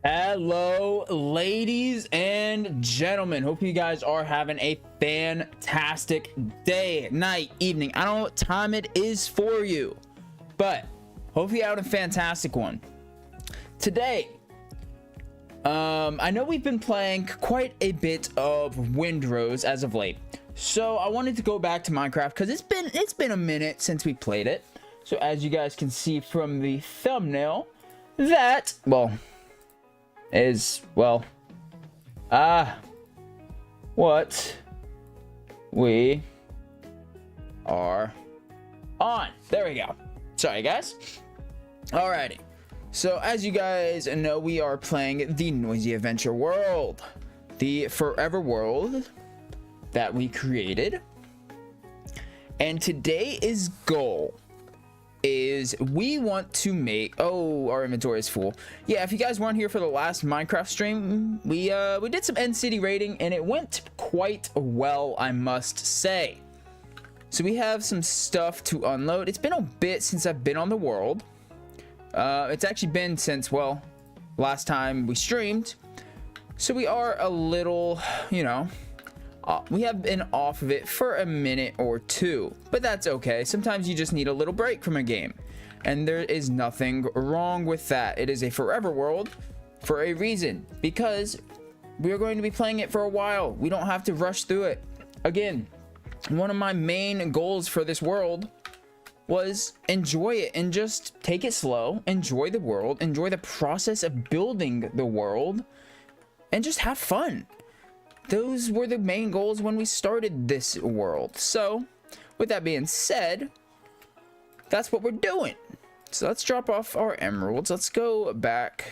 Hello, ladies and gentlemen. Hope you guys are having a fantastic day, night, evening. I don't know what time it is for you, but hope you have a fantastic one. Today, I know we've been playing quite a bit of Windrose as of late, so I wanted to go back to Minecraft because it's been a minute since we played it. So as you guys can see from the thumbnail, that what we are on. There we go. Sorry guys. Alrighty, so as you guys know, we are playing the Noisy Adventure world, the forever world that we created, and today's goal is we want to make our inventory is full. Yeah, if you guys weren't here for the last Minecraft stream, we did some end city raiding and it went quite well, I must say. So we have some stuff to unload. It's been a bit since I've been on the world. It's actually been since, well, last time we streamed, so we are a little, we have been off of it for a minute or two, but that's okay. Sometimes you just need a little break from a game, and there is nothing wrong with that. It is a forever world for a reason, because we are going to be playing it for a while. We don't have to rush through it. Again, one of my main goals for this world was enjoy it and just take it slow, enjoy the world, enjoy the process of building the world, and just have fun. Those were the main goals when we started this world. So with that being said, that's what we're doing. So let's drop off our emeralds. Let's go back.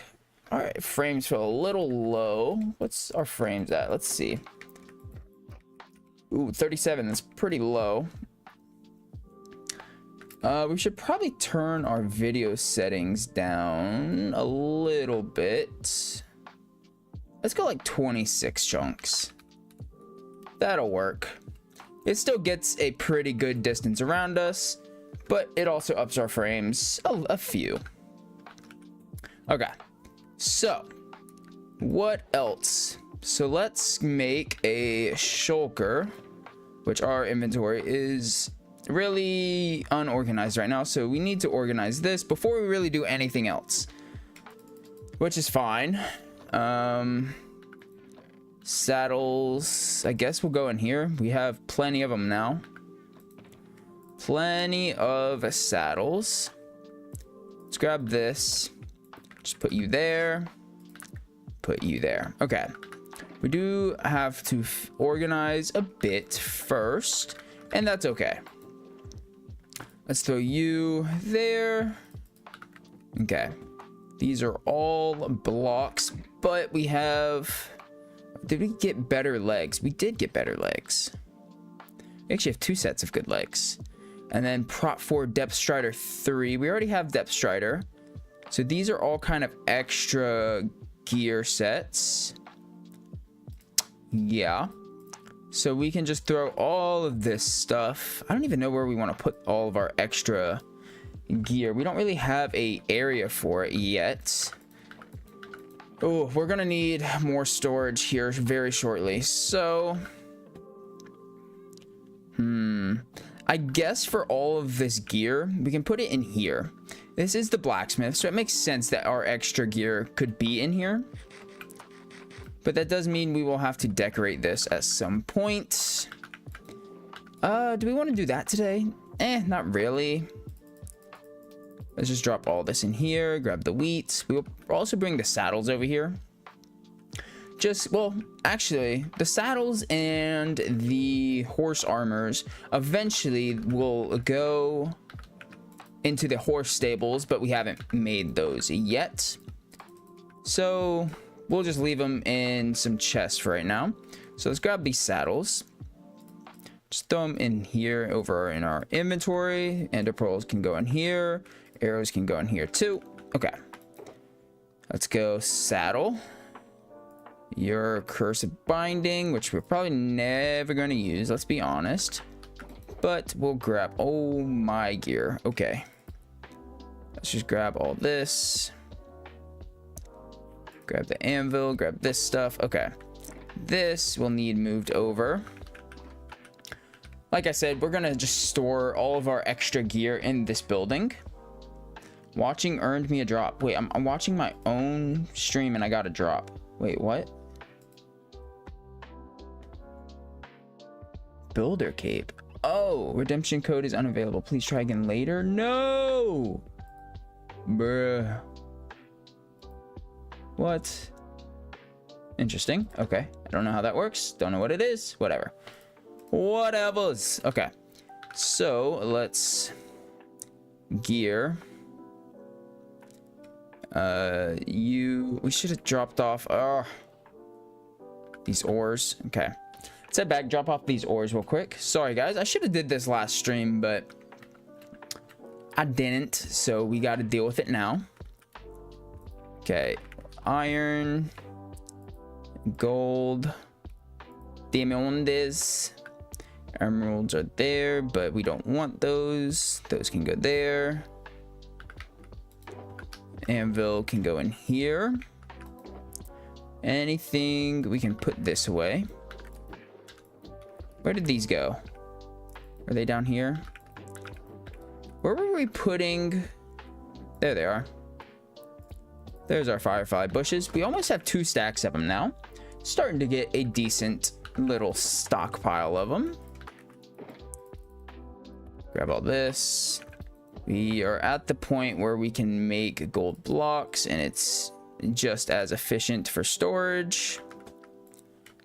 All right, frames feel a little low. What's our frames at? Let's see. Ooh, 37. That's pretty low. We should probably turn our video settings down a little bit. Let's go like 26 chunks. That'll work. It still gets a pretty good distance around us, but it also ups our frames a few. Okay, so what else? So let's make a shulker, which our inventory is really unorganized right now, so we need to organize this before we really do anything else, which is fine. Saddles, I guess we'll go in here. We have plenty of them now. Plenty of saddles. Let's grab this. Just put you there. Put you there. Okay. We do have to organize a bit first, and that's okay. Let's throw you there. Okay. These are all blocks, but we have... Did we get better legs? We did get better legs. We actually have 2 sets of good legs. And then prop 4 depth strider 3. We already have depth strider. So these are all kind of extra gear sets. Yeah. So we can just throw all of this stuff. I don't even know where we want to put all of our extra gear. We don't really have a area for it yet. Oh, we're gonna need more storage here very shortly. So I guess for all of this gear we can put it in here. This is the blacksmith, so it makes sense that our extra gear could be in here, but that does mean we will have to decorate this at some point. Do we want to do that today? Not really. Let's just drop all this in here, grab the wheat. We'll also bring the saddles over here. Well, actually, the saddles and the horse armors eventually will go into the horse stables, but we haven't made those yet. So we'll just leave them in some chests for right now. So let's grab these saddles. Just throw them in here over in our inventory. Ender pearls can go in here. Arrows can go in here too. Okay. Let's go saddle. Your curse of binding, which we're probably never going to use, let's be honest. But we'll grab, oh my gear. Okay. Let's just grab all this. Grab the anvil, grab this stuff. Okay. This will need moved over. Like I said, we're gonna just store all of our extra gear in this building. Watching earned me a drop. Wait, I'm watching my own stream and I got a drop. Wait, what? Builder cape. Oh, redemption code is unavailable. Please try again later. No! Bruh. What? Interesting. Okay. I don't know how that works. Don't know what it is. Whatever. Whatevers. Okay. So, let's gear. We should have dropped off these ores. Okay. Let's head back, drop off these ores real quick. Sorry guys, I should have did this last stream, but I didn't, so we got to deal with it now. Okay. Iron, gold, diamonds, emeralds are there, but we don't want those. Those can go there. Anvil can go in here. Anything, we can put this away. Where did these go? Are they down here? Where were we putting? There they are. There's our firefly bushes. We almost have 2 stacks of them now. Starting to get a decent little stockpile of them. Grab all this. We are at the point where we can make gold blocks and it's just as efficient for storage.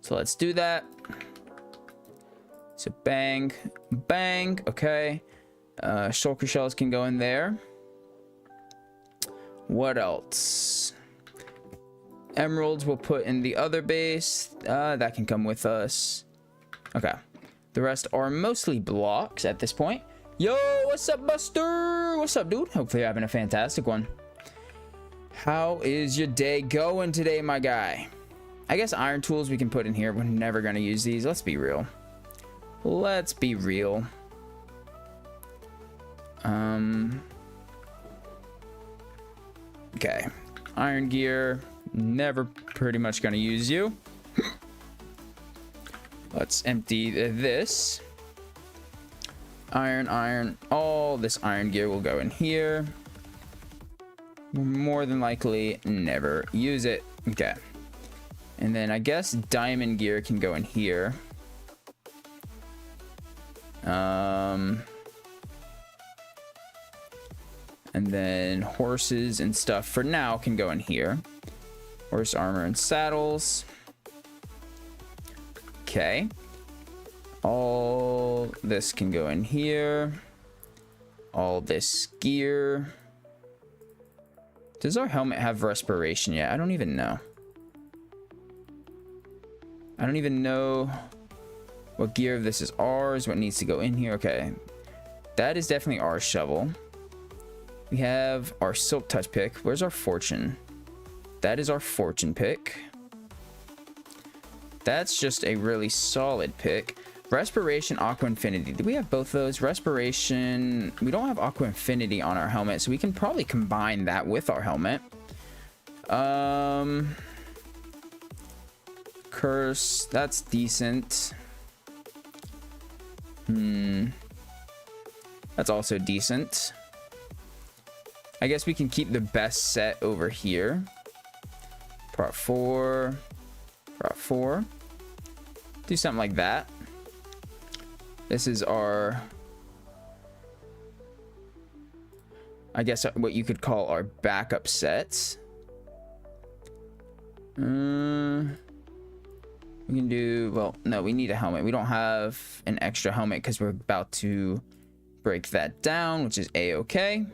So let's do that. So bang, bang. Okay. Shulker shells can go in there. What else? Emeralds we'll put in the other base. That can come with us. Okay. The rest are mostly blocks at this point. Yo, what's up, Buster? What's up, dude? Hopefully you're having a fantastic one. How is your day going today, my guy? I guess iron tools we can put in here. We're never going to use these. Let's be real. Let's be real. Okay. Iron gear. Never pretty much going to use you. Let's empty this. Iron. All this iron gear will go in here. We'll more than likely never use it. Okay. And then I guess diamond gear can go in here. And then horses and stuff for now can go in here. Horse armor and saddles. Okay. All this can go in here. All this gear. Does our helmet have respiration yet? I don't even know. I don't even know what gear of this is ours, what needs to go in here. Okay. That is definitely our shovel. We have our silk touch pick. Where's our fortune? That is our fortune pick. That's just a really solid pick. Respiration, Aqua Infinity. Do we have both those? Respiration. We don't have Aqua Infinity on our helmet, so we can probably combine that with our helmet. Curse. That's decent. That's also decent. I guess we can keep the best set over here. Prot 4. Prot 4. Do something like that. This is our, I guess what you could call our backup sets. We can do, well, no, we need a helmet. We don't have an extra helmet because we're about to break that down, which is a-okay.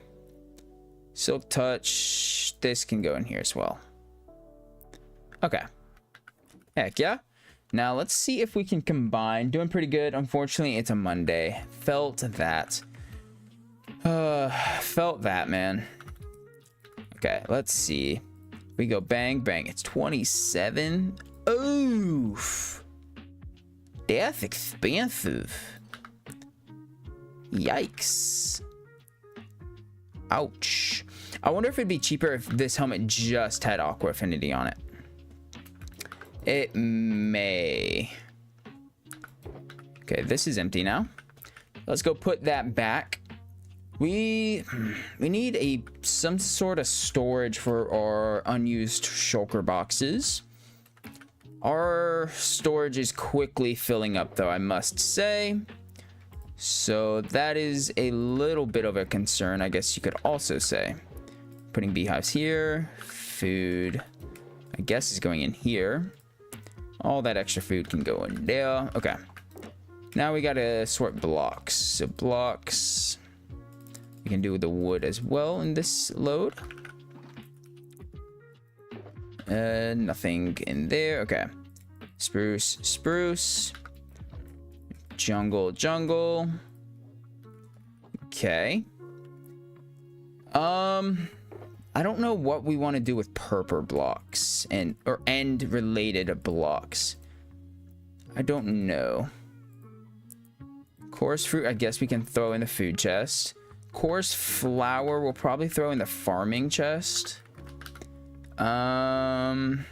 Silk touch. This can go in here as well. Okay. Heck yeah. Now let's see if we can combine. Doing pretty good. Unfortunately, it's a Monday. Felt that. Felt that, man. Okay, let's see. We go bang, bang. It's 27. Oof. That's expensive. Yikes. Ouch. I wonder if it'd be cheaper if this helmet just had Aqua Affinity on it. It may. Okay, this is empty now. Let's go put that back. We need some sort of storage for our unused shulker boxes. Our storage is quickly filling up, though, I must say. So that is a little bit of a concern, I guess you could also say. Putting beehives here. Food, I guess, is going in here. All that extra food can go in there. Okay. Now we gotta sort blocks. So blocks, we can do the wood as well in this load. Nothing in there. Okay. Spruce, spruce. Jungle, jungle. Okay. I don't know what we want to do with purple blocks and related blocks. I don't know. Coarse fruit, I guess we can throw in the food chest. Coarse flour, we'll probably throw in the farming chest. Purple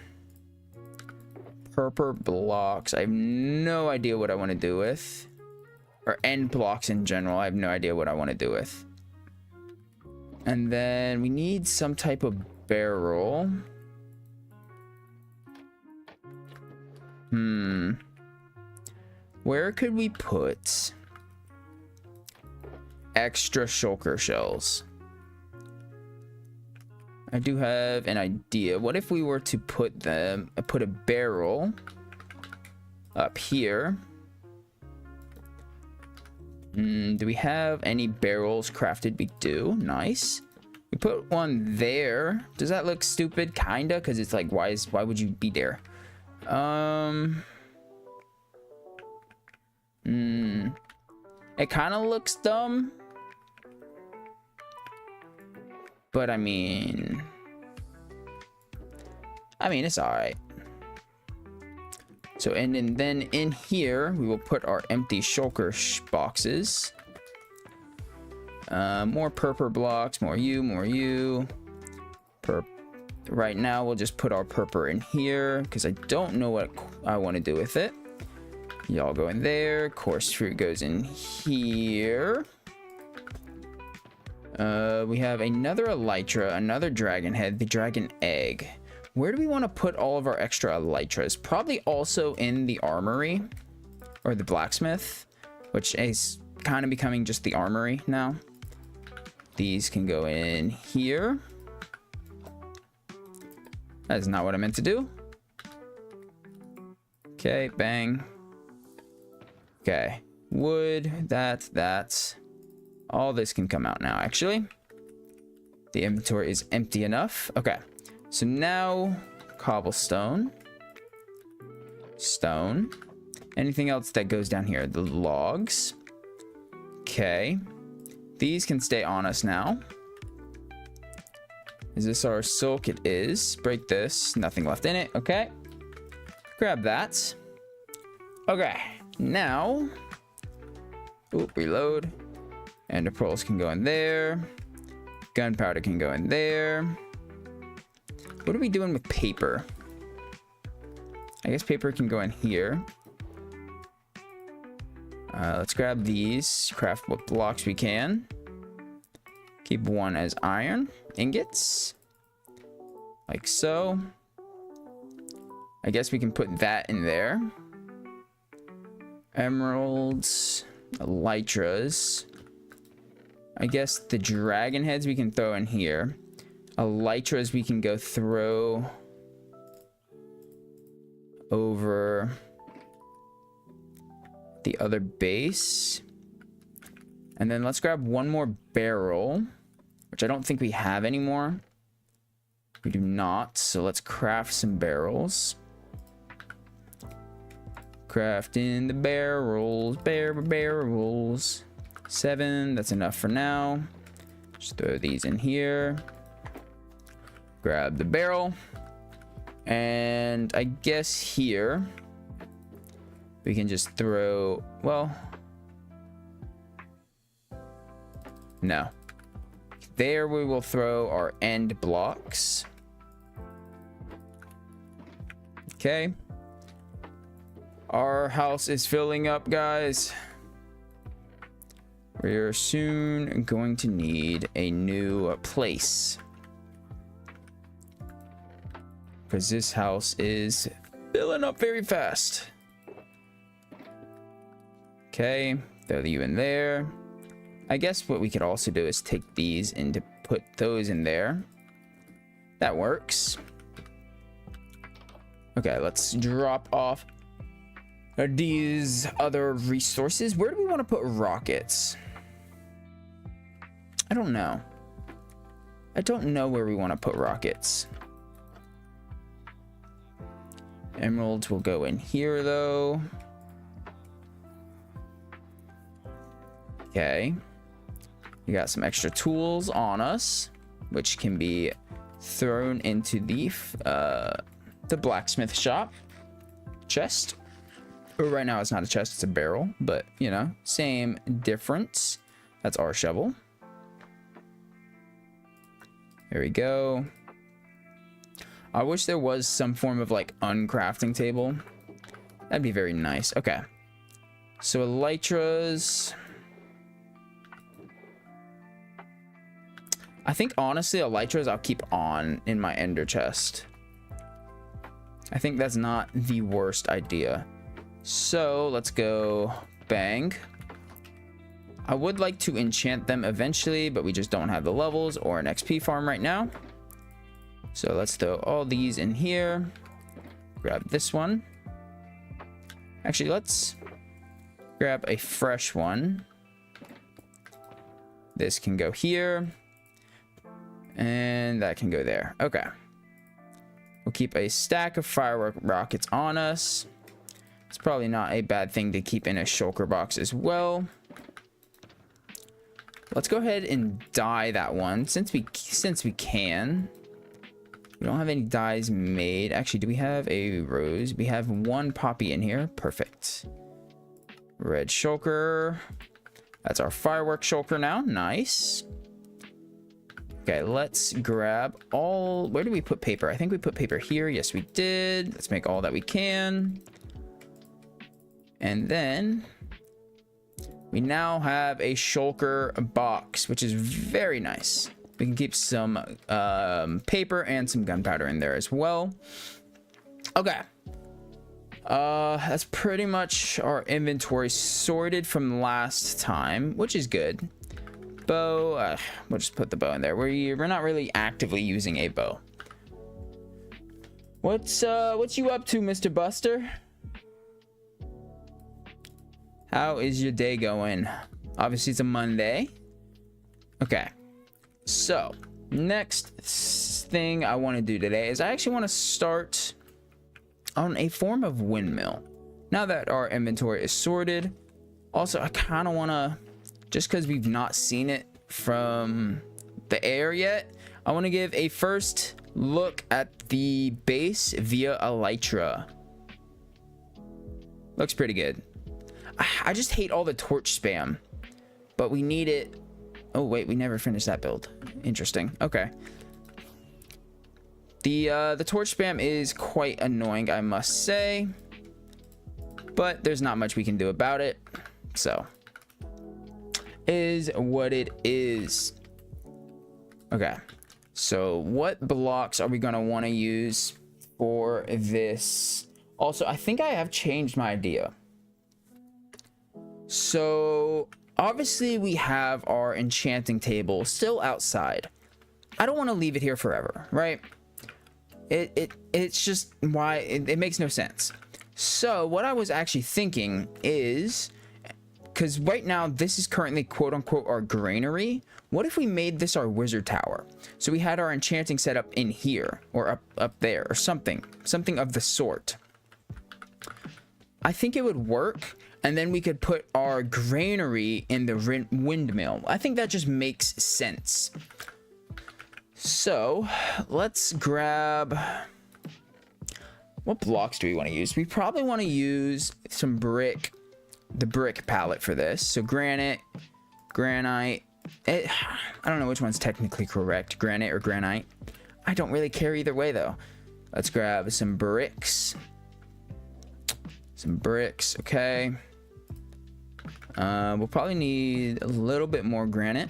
blocks, I have no idea what I want to do with. Or end blocks in general, I have no idea what I want to do with. And then we need some type of barrel. Where could we put extra shulker shells? I do have an idea. What if we were to put a barrel up here? Do we have any barrels crafted? We do. Nice. We put one there. Does that look stupid? Kinda, because it's like, why would you be there? It kind of looks dumb. But I mean, it's alright. So, and then in here, we will put our empty shulker boxes. More purple blocks, more you. Right now, we'll just put our purple in here, because I don't know what I want to do with it. Y'all go in there. Coarse fruit goes in here. We have another elytra, another dragon head, the dragon egg. Where do we want to put all of our extra elytras? Probably also in the armory or the blacksmith, which is kind of becoming just the armory now. These can go in here. That is not what I meant to do. Okay, bang. Okay, wood, that. All this can come out now, actually. The inventory is empty enough. Okay. So now, cobblestone, stone, anything else that goes down here, the logs. Okay, these can stay on us now. Is this our silk? It is. Break this, nothing left in it. Okay, grab that. Okay, now, reload, and the pearls can go in there. Gunpowder can go in there. What are we doing with paper? I guess paper can go in here. Let's grab these. Craft what blocks we can. Keep one as iron ingots. Like so. I guess we can put that in there. Emeralds. Elytras. I guess the dragon heads we can throw in here. Elytras we can go throw over the other base. And then let's grab one more barrel, which I don't think we have anymore. We do not, so let's craft some barrels. Crafting the barrels, barrels. 7, that's enough for now. Just throw these in here. Grab the barrel, and I guess here we can just throw, well, no, there we will throw our end blocks. Okay, Our house is filling up, guys. We're soon going to need a new place, because this house is filling up very fast. Okay, throw you in there. I guess what we could also do is take these and to put those in there. That works. Okay, let's drop off these other resources. Where do we want to put rockets? I don't know. I don't know where we want to put rockets. Emeralds will go in here, though. Okay. We got some extra tools on us, which can be thrown into the blacksmith shop chest. But right now it's not a chest, it's a barrel, but you know, same difference. That's our shovel. There we go. I wish there was some form of like uncrafting table. That'd be very nice. Okay. So elytras. I think honestly elytras I'll keep on in my ender chest. I think that's not the worst idea. So let's go bang. I would like to enchant them eventually, but we just don't have the levels or an XP farm right now. So let's throw all these in here. Grab this one. Actually, let's grab a fresh one. This can go here. And that can go there. Okay. We'll keep a stack of firework rockets on us. It's probably not a bad thing to keep in a shulker box as well. Let's go ahead and dye that one since we can. We don't have any dyes made. Actually, do we have a rose? We have one poppy in here. Perfect. Red shulker. That's our firework shulker now. Nice. Okay, let's grab all... Where do we put paper? I think we put paper here. Yes, we did. Let's make all that we can. And then we now have a shulker box, which is very nice. We can keep some paper and some gunpowder in there as well. Okay. That's pretty much our inventory sorted from last time, which is good. Bow, we'll just put the bow in there. We're not really actively using a bow. What's you up to, Mr. Buster? How is your day going? Obviously it's a Monday. Okay. So, next thing I want to do today is I actually want to start on a form of windmill. Now that our inventory is sorted. Also, I kind of want to, just because we've not seen it from the air yet, I want to give a first look at the base via elytra. Looks pretty good. I just hate all the torch spam, but we need it. Oh wait, we never finished that build. Interesting. Okay. The torch spam is quite annoying, I must say, but there's not much we can do about it. So is what it is. Okay, so what blocks are we gonna want to use for this? Also, I think I have changed my idea. So obviously we have our enchanting table still outside. I don't want to leave it here forever, right? It's just why it makes no sense. So what I was actually thinking is, because right now this is currently quote unquote our granary, what if we made this our wizard tower? So we had our enchanting set up in here or up there or something of the sort. I think it would work, and then we could put our granary in the windmill. I think that just makes sense. So let's grab, what blocks do we want to use? We probably want to use some brick, the brick palette for this. So granite, granite, I don't know which one's technically correct, granite or granite. I don't really care either way though. Let's grab some bricks Some bricks. Okay. We'll probably need a little bit more granite.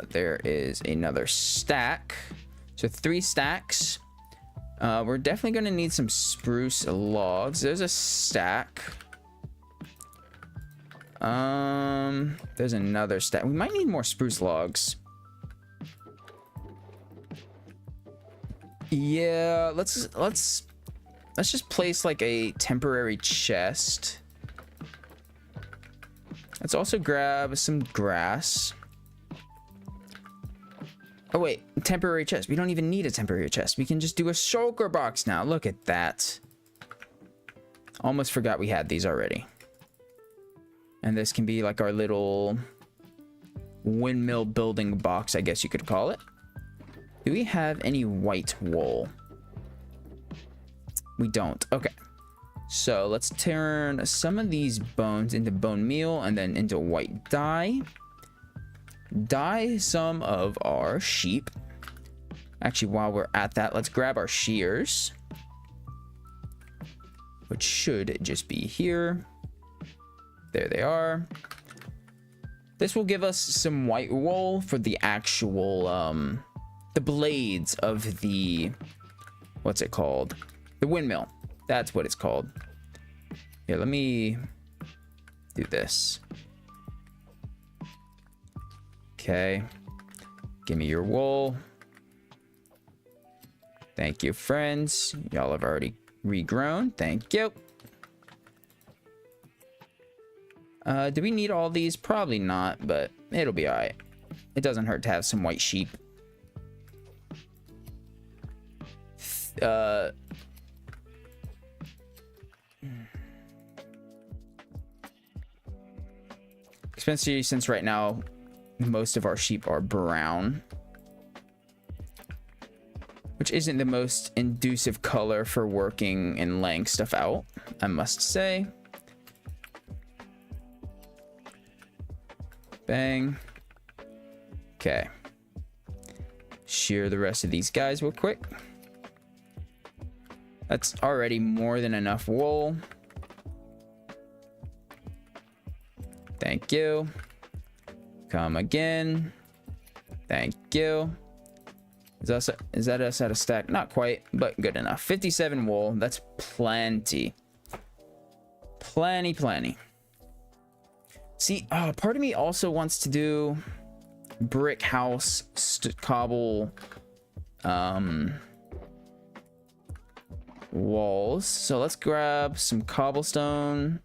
There is another stack. So 3 stacks. We're definitely going to need some spruce logs. There's a stack. There's another stack. We might need more spruce logs. Yeah, let's just place like a temporary chest. Let's also grab some grass. Oh wait, temporary chest. We don't even need a temporary chest. We can just do a shulker box now. Look at that. Almost forgot we had these already. And this can be like our little windmill building box, I guess you could call it. Do we have any white wool? We don't. Okay. So let's turn some of these bones into bone meal and then into white dye. Dye some of our sheep. Actually, while we're at that, let's grab our shears, which should just be here. There they are. This will give us some white wool for the actual the blades of the, what's it called? The windmill. That's what it's called. Here, let me do this. Okay. Give me your wool. Thank you, friends. Y'all have already regrown. Thank you. Do we need all these? Probably not, but it'll be alright. It doesn't hurt to have some white sheep. Especially since right now most of our sheep are brown, which isn't the most inducive color for working and laying stuff out, I must say. Bang. Okay. Shear the rest of these guys real quick. That's already more than enough wool. Thank you. Come again. Thank you. Is that us at a stack? Not quite, but good enough. 57 wool. That's plenty. Plenty. See, part of me also wants to do brick house, cobble, walls. So let's grab some cobblestone.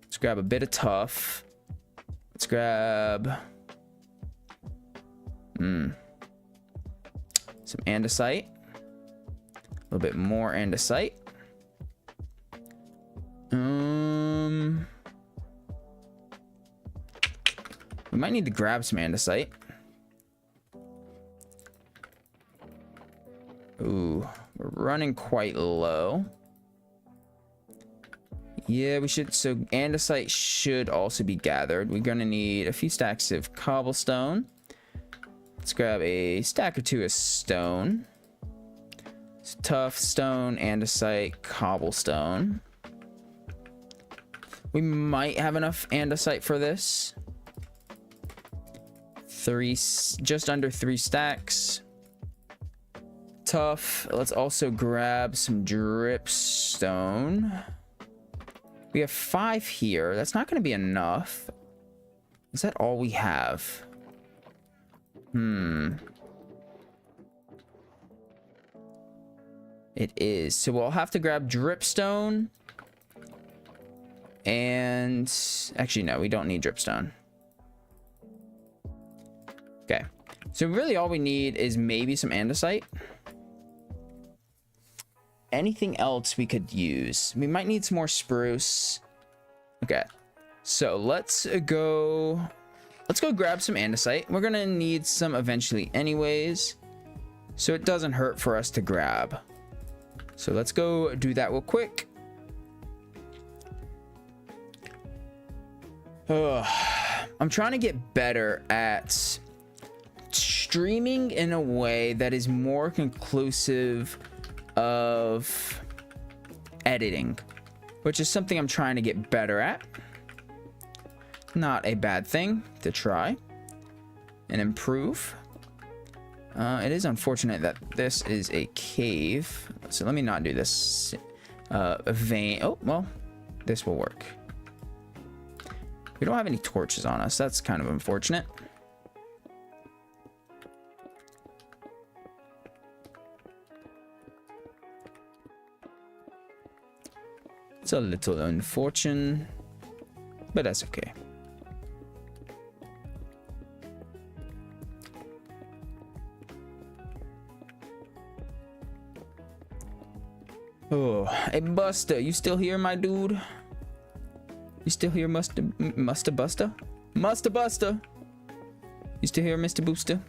Let's grab a bit of tuff. Let's grab some andesite. A little bit more andesite. We might need to grab some andesite. Ooh, we're running quite low. Yeah, we should. So andesite should also be gathered. We're gonna need a few stacks of cobblestone. Let's grab a stack or two of stone. It's tough stone, andesite, cobblestone. We might have enough andesite for this. Just under 3 stacks. Tough. Let's also grab some dripstone. We have 5 here. That's not going to be enough. Is that all we have? It is. So we'll have to grab dripstone. And actually, no, we don't need dripstone. Okay. So really all we need is maybe some andesite. Anything else we could use? We might need some more spruce. Okay. So let's go grab some andesite. We're gonna need some eventually anyways, so it doesn't hurt for us to grab. So let's go do that real quick. I'm trying to get better at streaming in a way that is more conclusive of editing, which is something I'm trying to get better at. Not a bad thing to try and improve. It is unfortunate that this is a cave, so let me not do this vein. Oh, well, this will work. We don't have any torches on us. That's kind of unfortunate. It's a little unfortunate, but that's okay. Oh, hey Buster, you still here, my dude? You still here, Buster? Buster? You still here, Mr. Booster?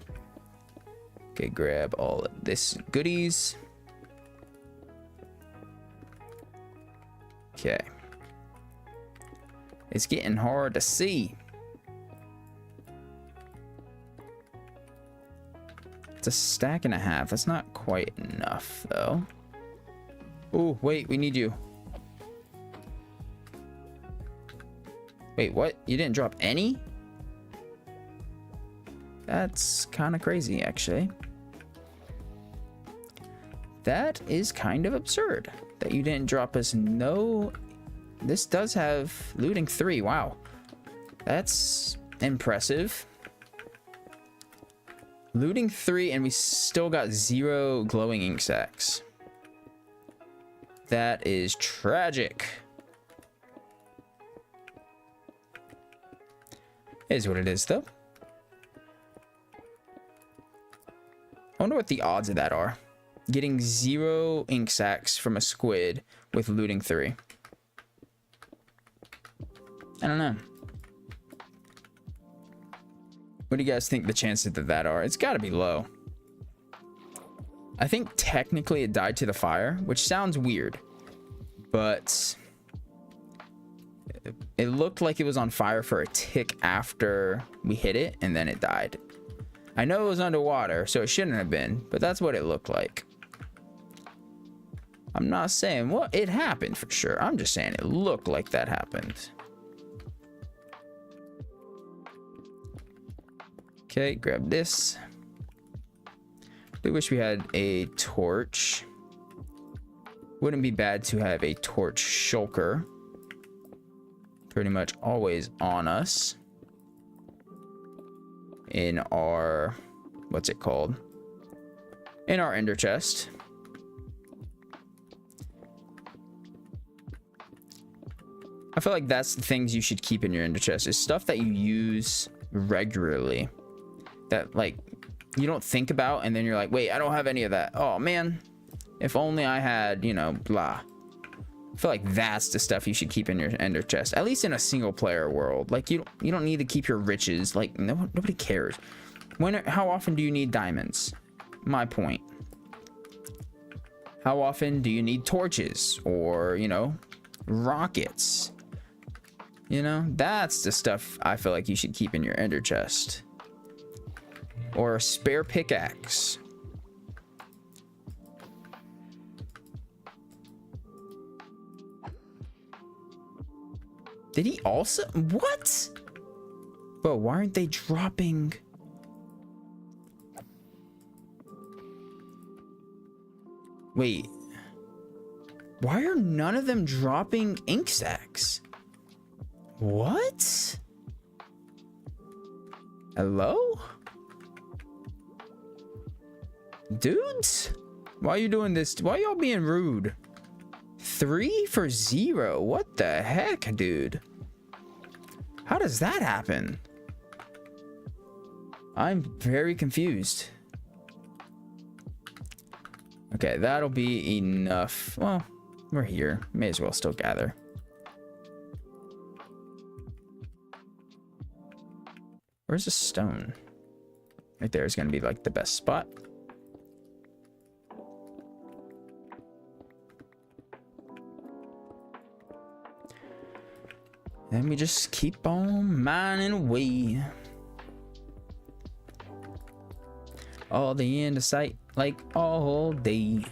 Okay, grab all of this goodies. Okay. It's getting hard to see. It's a stack and a half. That's not quite enough, though. Oh, wait, we need you. Wait, what? You didn't drop any? That's kind of crazy, actually. That is kind of absurd that you didn't drop us no. This does have looting 3. Wow. That's impressive. Looting 3 and we still got 0 glowing ink sacks. That is tragic. It is what it is, though. I wonder what the odds of that are. Getting 0 ink sacks from a squid with looting 3. I don't know. What do you guys think the chances of that are? It's got to be low. I think technically it died to the fire, which sounds weird, but it looked like it was on fire for a tick after we hit it, and then it died. I know it was underwater, so it shouldn't have been, but that's what it looked like. I'm not saying, well, it happened for sure. I'm just saying it looked like that happened. Okay, grab this. I wish we had a torch. Wouldn't be bad to have a torch shulker. Pretty much always on us. In our, what's it called? In our ender chest. I feel like that's the things you should keep in your ender chest. Is stuff that you use regularly. That, like, you don't think about, and then you're like, wait, I don't have any of that. Oh man, if only I had, you know, blah. I feel like that's the stuff you should keep in your ender chest, at least in a single player world. Like, you don't need to keep your riches. Like, nobody cares. How often do you need diamonds? My point. How often do you need torches or, you know, rockets? You know, that's the stuff I feel like you should keep in your ender chest. Or a spare pickaxe. Did he also? What? But why aren't they dropping? Wait. Why are none of them dropping ink sacks? What? Hello? Dudes? Why are you doing this? Why are y'all being rude? 3 for 0? What the heck, dude? How does that happen? I'm very confused. Okay, that'll be enough. Well, we're here. May as well still gather. Where's the stone? Right there is going to be like the best spot. Then we just keep on mining away. All the end of sight, like all day.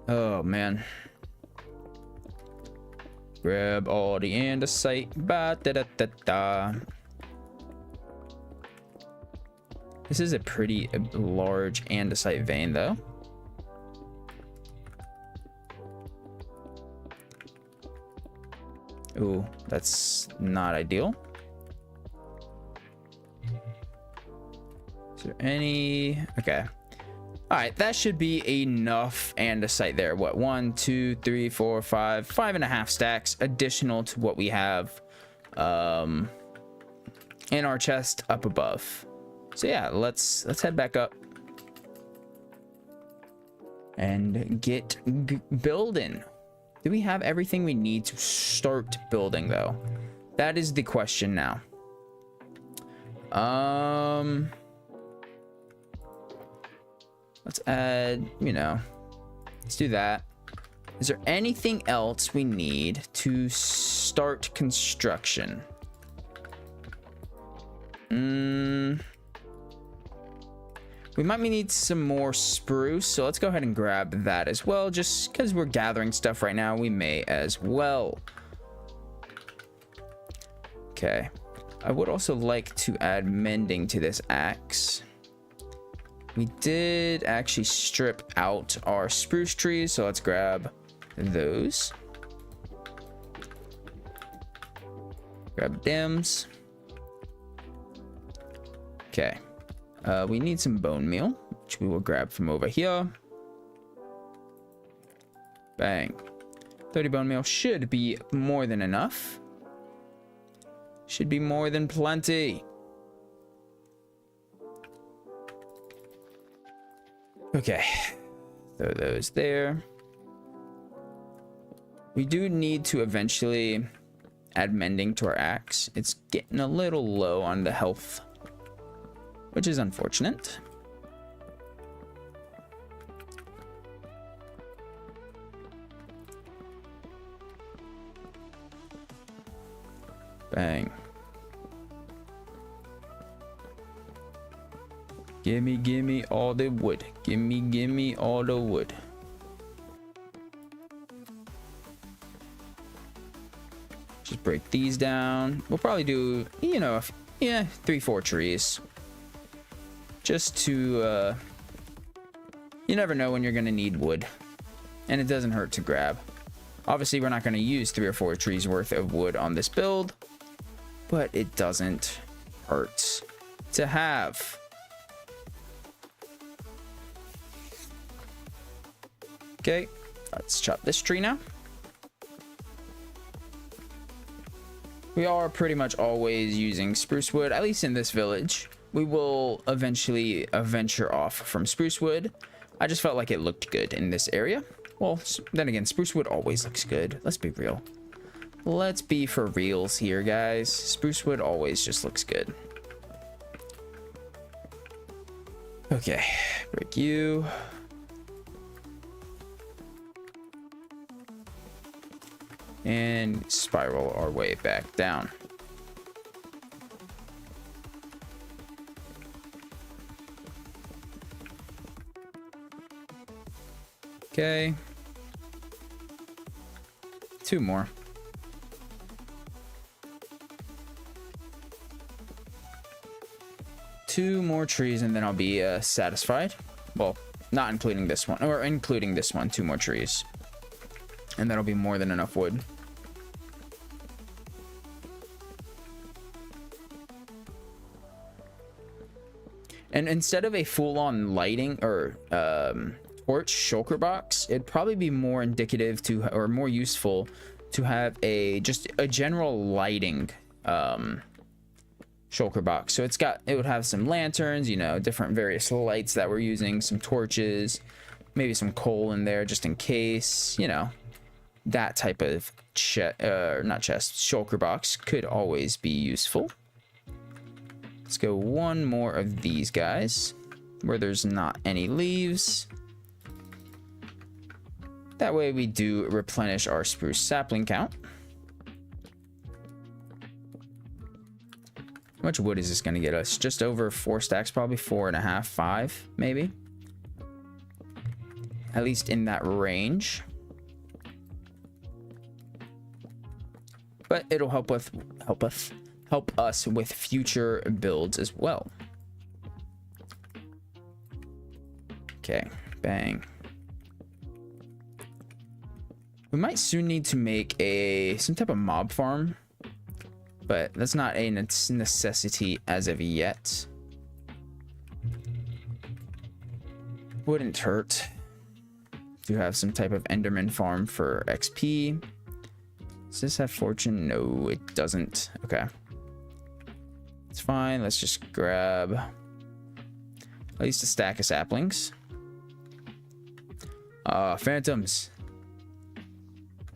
Oh man. Grab all the andesite. Ba da da da da. This is a pretty large andesite vein, though. Ooh, that's not ideal. Is there any? Okay. All right, that should be enough andesite there. What? 1, 2, 3, 4, 5, 5.5 stacks additional to what we have in our chest up above. So yeah, let's head back up and get building. Do we have everything we need to start building though? That is the question now. Let's add, you know, let's do that. Is there anything else we need to start construction? We might need some more spruce, so let's go ahead and grab that as well. Just because we're gathering stuff right now, we may as well. Okay. I would also like to add mending to this axe. We did actually strip out our spruce trees, so let's grab those. Grab dims. Okay. We need some bone meal, which we will grab from over here. Bang. 30 bone meal should be more than enough. Should be more than plenty. Okay. Throw those there. We do need to eventually add mending to our axe. It's getting a little low on the health, which is unfortunate. Bang. Gimme all the wood. Gimme all the wood. Just break these down. We'll probably do, you know, 3-4 trees. Just to, you never know when you're gonna need wood. And it doesn't hurt to grab. Obviously, we're not gonna use 3 or 4 trees worth of wood on this build, but it doesn't hurt to have. Okay, let's chop this tree now. We are pretty much always using spruce wood, at least in this village. We will eventually venture off from spruce wood. I just felt like it looked good in this area. Well, then again, spruce wood always looks good. Let's be real. Let's be for reals here, guys. Spruce wood always just looks good. Okay, break you. And spiral our way back down. Okay. 2 more. Two more trees and then I'll be satisfied. Well, not including this one, or including this one, 2 more trees. And that'll be more than enough wood. And instead of a full-on lighting or torch shulker box, it'd probably be more indicative to, or more useful to have just a general lighting shulker box. So it would have some lanterns, you know, different various lights that we're using, some torches, maybe some coal in there just in case, you know, that type of shulker box could always be useful. Let's go 1 more of these guys where there's not any leaves. That way we do replenish our spruce sapling count. How much wood is this going to get us? Just over 4 stacks, probably 4.5, 5, maybe. at least in that range. But it'll help us with future builds as well. Okay, bang. We might soon need to make some type of mob farm, but that's not a necessity as of yet. Wouldn't hurt to have some type of Enderman farm for XP. Does this have fortune? No, it doesn't. Okay. It's fine. Let's just grab at least a stack of saplings. Phantoms.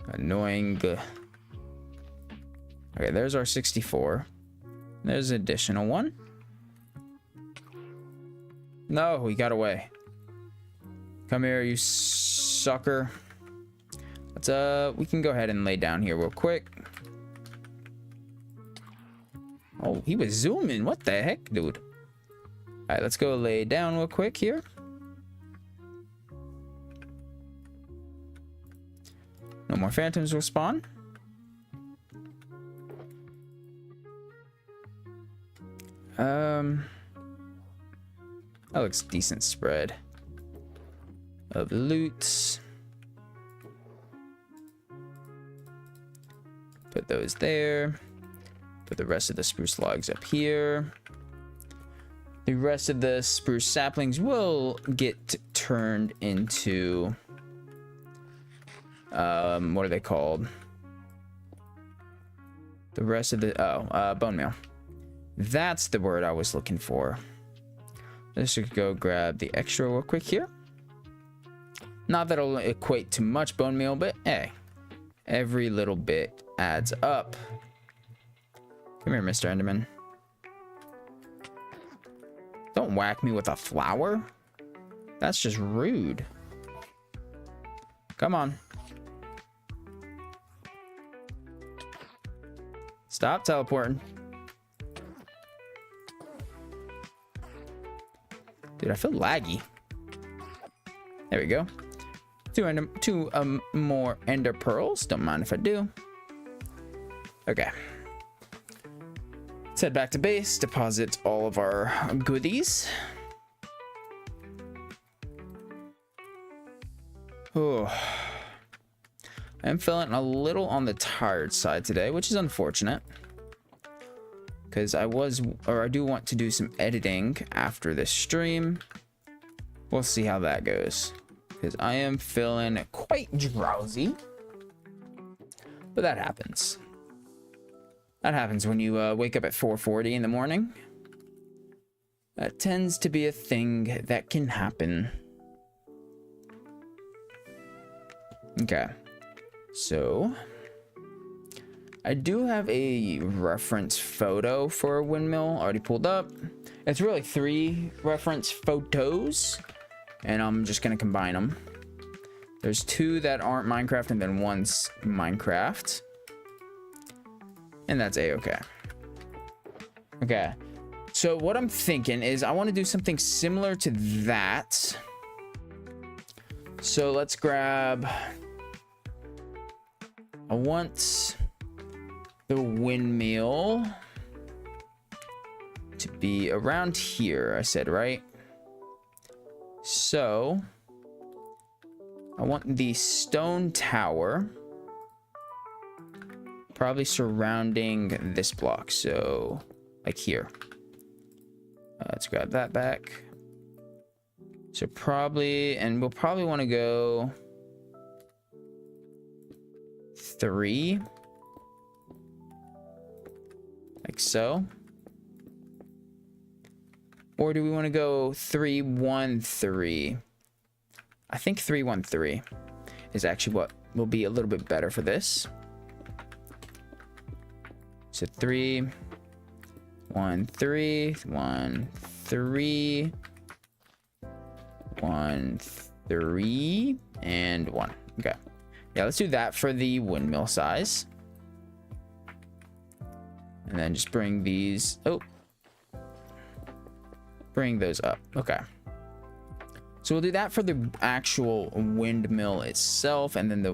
Annoying. Okay, there's our 64. There's an additional one. No, he got away. Come here, you sucker. Let's we can go ahead and lay down here real quick. Oh, he was zooming. What the heck, dude? All right, let's go lay down real quick here. No more phantoms will spawn. That looks decent spread of loot. Put those there. Put the rest of the spruce logs up here. The rest of the spruce saplings will get turned into what are they called? The rest of the bone meal. That's the word I was looking for. Let's just go grab the extra real quick here. Not that it'll equate to much bone meal, but hey, every little bit adds up. Come here, Mr. Enderman. Don't whack me with a flower. That's just rude. Come on. Stop teleporting. Dude, I feel laggy. There we go. Two more ender pearls. Don't mind if I do. Okay. Let's head back to base. Deposit all of our goodies. Oh. I'm feeling a little on the tired side today, which is unfortunate. Because I do want to do some editing after this stream. We'll see how that goes. Because I am feeling quite drowsy. But that happens. That happens when you wake up at 4:40 in the morning. That tends to be a thing that can happen. Okay. So I do have a reference photo for a windmill already pulled up. It's really 3 reference photos, and I'm just gonna combine them. There's 2 that aren't Minecraft, and then 1's Minecraft, and that's a-okay. Okay, so what I'm thinking is I want to do something similar to that. So let's grab. I want the windmill to be around here, I said, right? So I want the stone tower probably surrounding this block, so like here. Let's grab that back. So probably, and we'll probably want to go 3, like so. Or do we want to go 3, 1, 3? I think 3, 1, 3 is actually what will be a little bit better for this. So 3, 1, 3, 1, 3, 1, 3, and 1. Okay. Yeah, let's do that for the windmill size. And then just bring these. Oh. Bring those up. Okay. So we'll do that for the actual windmill itself, and then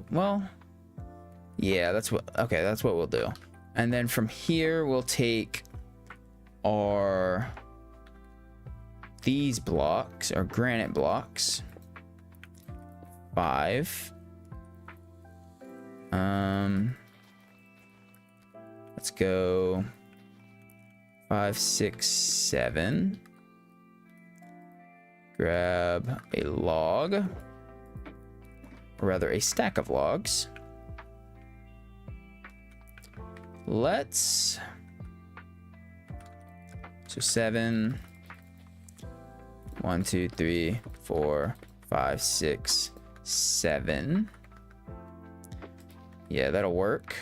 yeah, that's what we'll do. And then from here we'll take these blocks, our granite blocks, 5. Let's go 5, 6, 7. Grab a log, or rather a stack of logs. So 7, 1, 2, 3, 4, 5, 6, 7. Yeah, that'll work.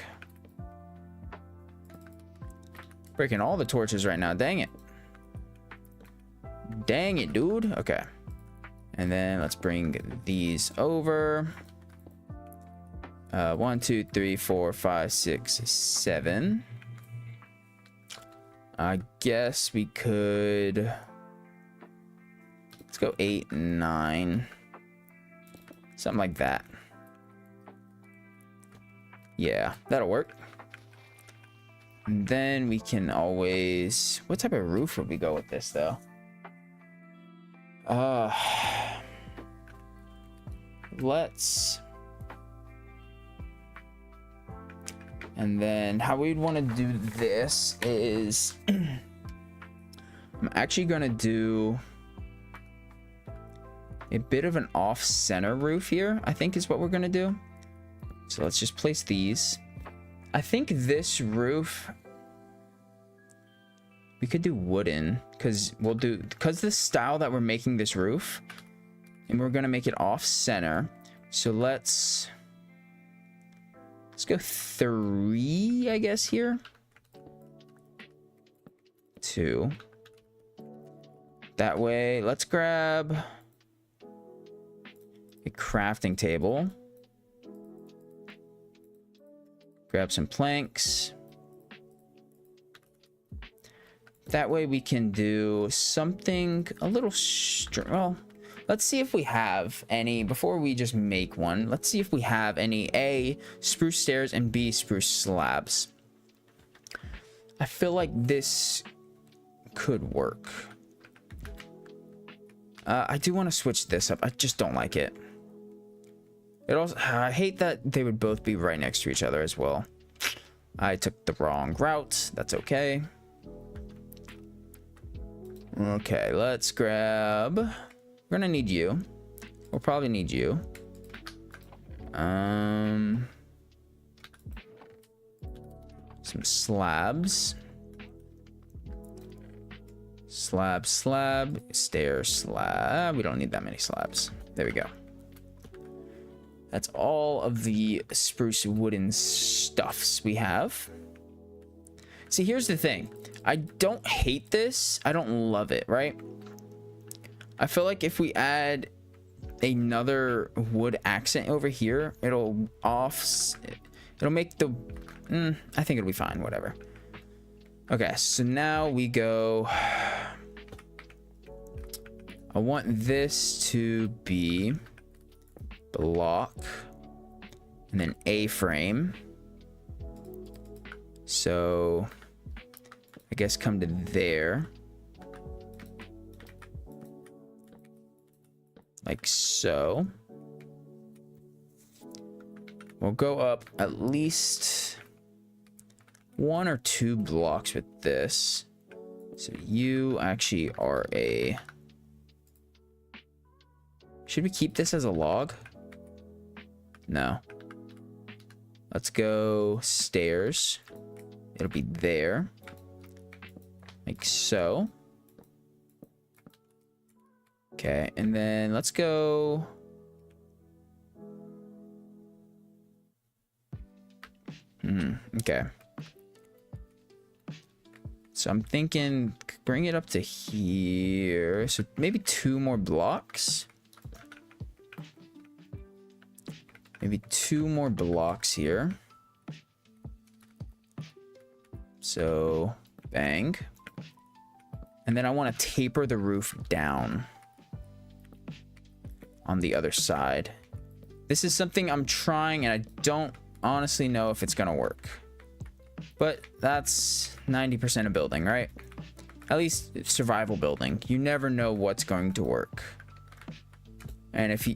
Breaking all the torches right now. Dang it. Dang it, dude. Okay. And then let's bring these over. 1, 2, 3, 4, 5, 6, 7. I guess we could... Let's go 8, 9. Something like that. Yeah, that'll work. And then we can always... What type of roof would we go with this, though? Let's... And then how we'd want to do this is... I'm actually going to do a bit of an off-center roof here, I think is what we're going to do. So let's just place these. I think this roof... We could do wooden, because the style that we're making this roof, and we're going to make it off-center. So let's go 3, I guess, here. 2. That way, let's grab a crafting table. Grab some planks. That way we can do something a little well, let's see if we have any, before we just make one, let's see if we have any A, spruce stairs, and B, spruce slabs. I feel like this could work. I do want to switch this up. I just don't like it. I hate that they would both be right next to each other as well. I took the wrong route. That's okay. Okay, let's grab... We're gonna need you. We'll probably need you. Some slabs. Slab, stair, slab. We don't need that many slabs. There we go. That's all of the spruce wooden stuffs we have. See, here's the thing. I don't hate this. I don't love it, right? I feel like if we add another wood accent over here, it'll make the... I think it'll be fine, whatever. Okay, so now we go... I want this to be block and then A-frame. So I guess come to there. Like so. We'll go up at least 1 or 2 blocks with this. So you actually are a... Should we keep this as a log? No. Let's go stairs. It'll be there. Like so. Okay, and then let's go... Okay. So I'm thinking bring it up to here. So maybe 2 more blocks. Maybe 2 more blocks here. So, bang. And then I want to taper the roof down. on the other side. This is something I'm trying, and I don't honestly know if it's gonna work. But that's 90% of building, right? At least survival building. You never know what's going to work. And if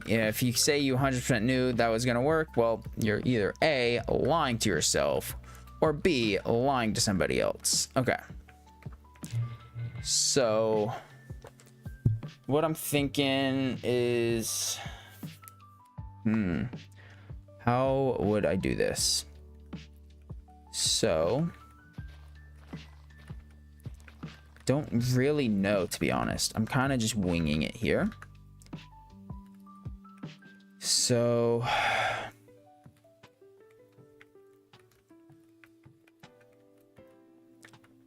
you say you 100% knew that was gonna work, well, you're either A, lying to yourself, or B, lying to somebody else. Okay. So what I'm thinking is, how would I do this? So don't really know, to be honest. I'm kind of just winging it here. So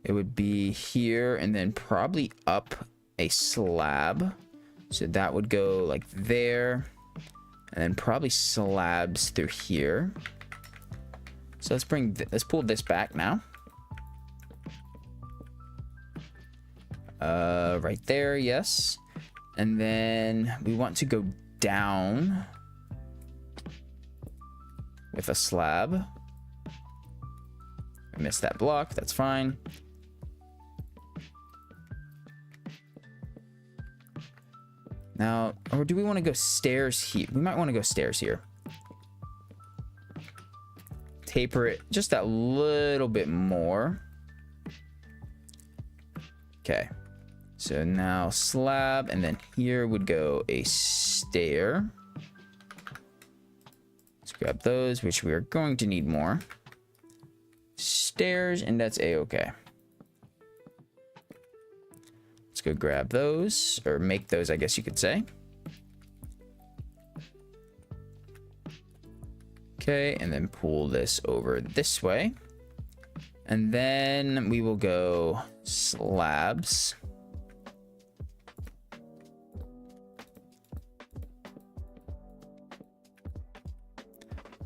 it would be here and then probably up a slab. So that would go like there, and then probably slabs through here. So let's pull this back now. Right there, yes. And then we want to go down with a slab. I missed that block, that's fine. Now, or do we want to go stairs here? We might want to go stairs here. Taper it just that little bit more. Okay. So now slab, and then here would go a stair. Let's grab those, which we are going to need more. Stairs, and that's a-okay. Let's go grab those, or make those, I guess you could say. Okay, and then pull this over this way. And then we will go slabs.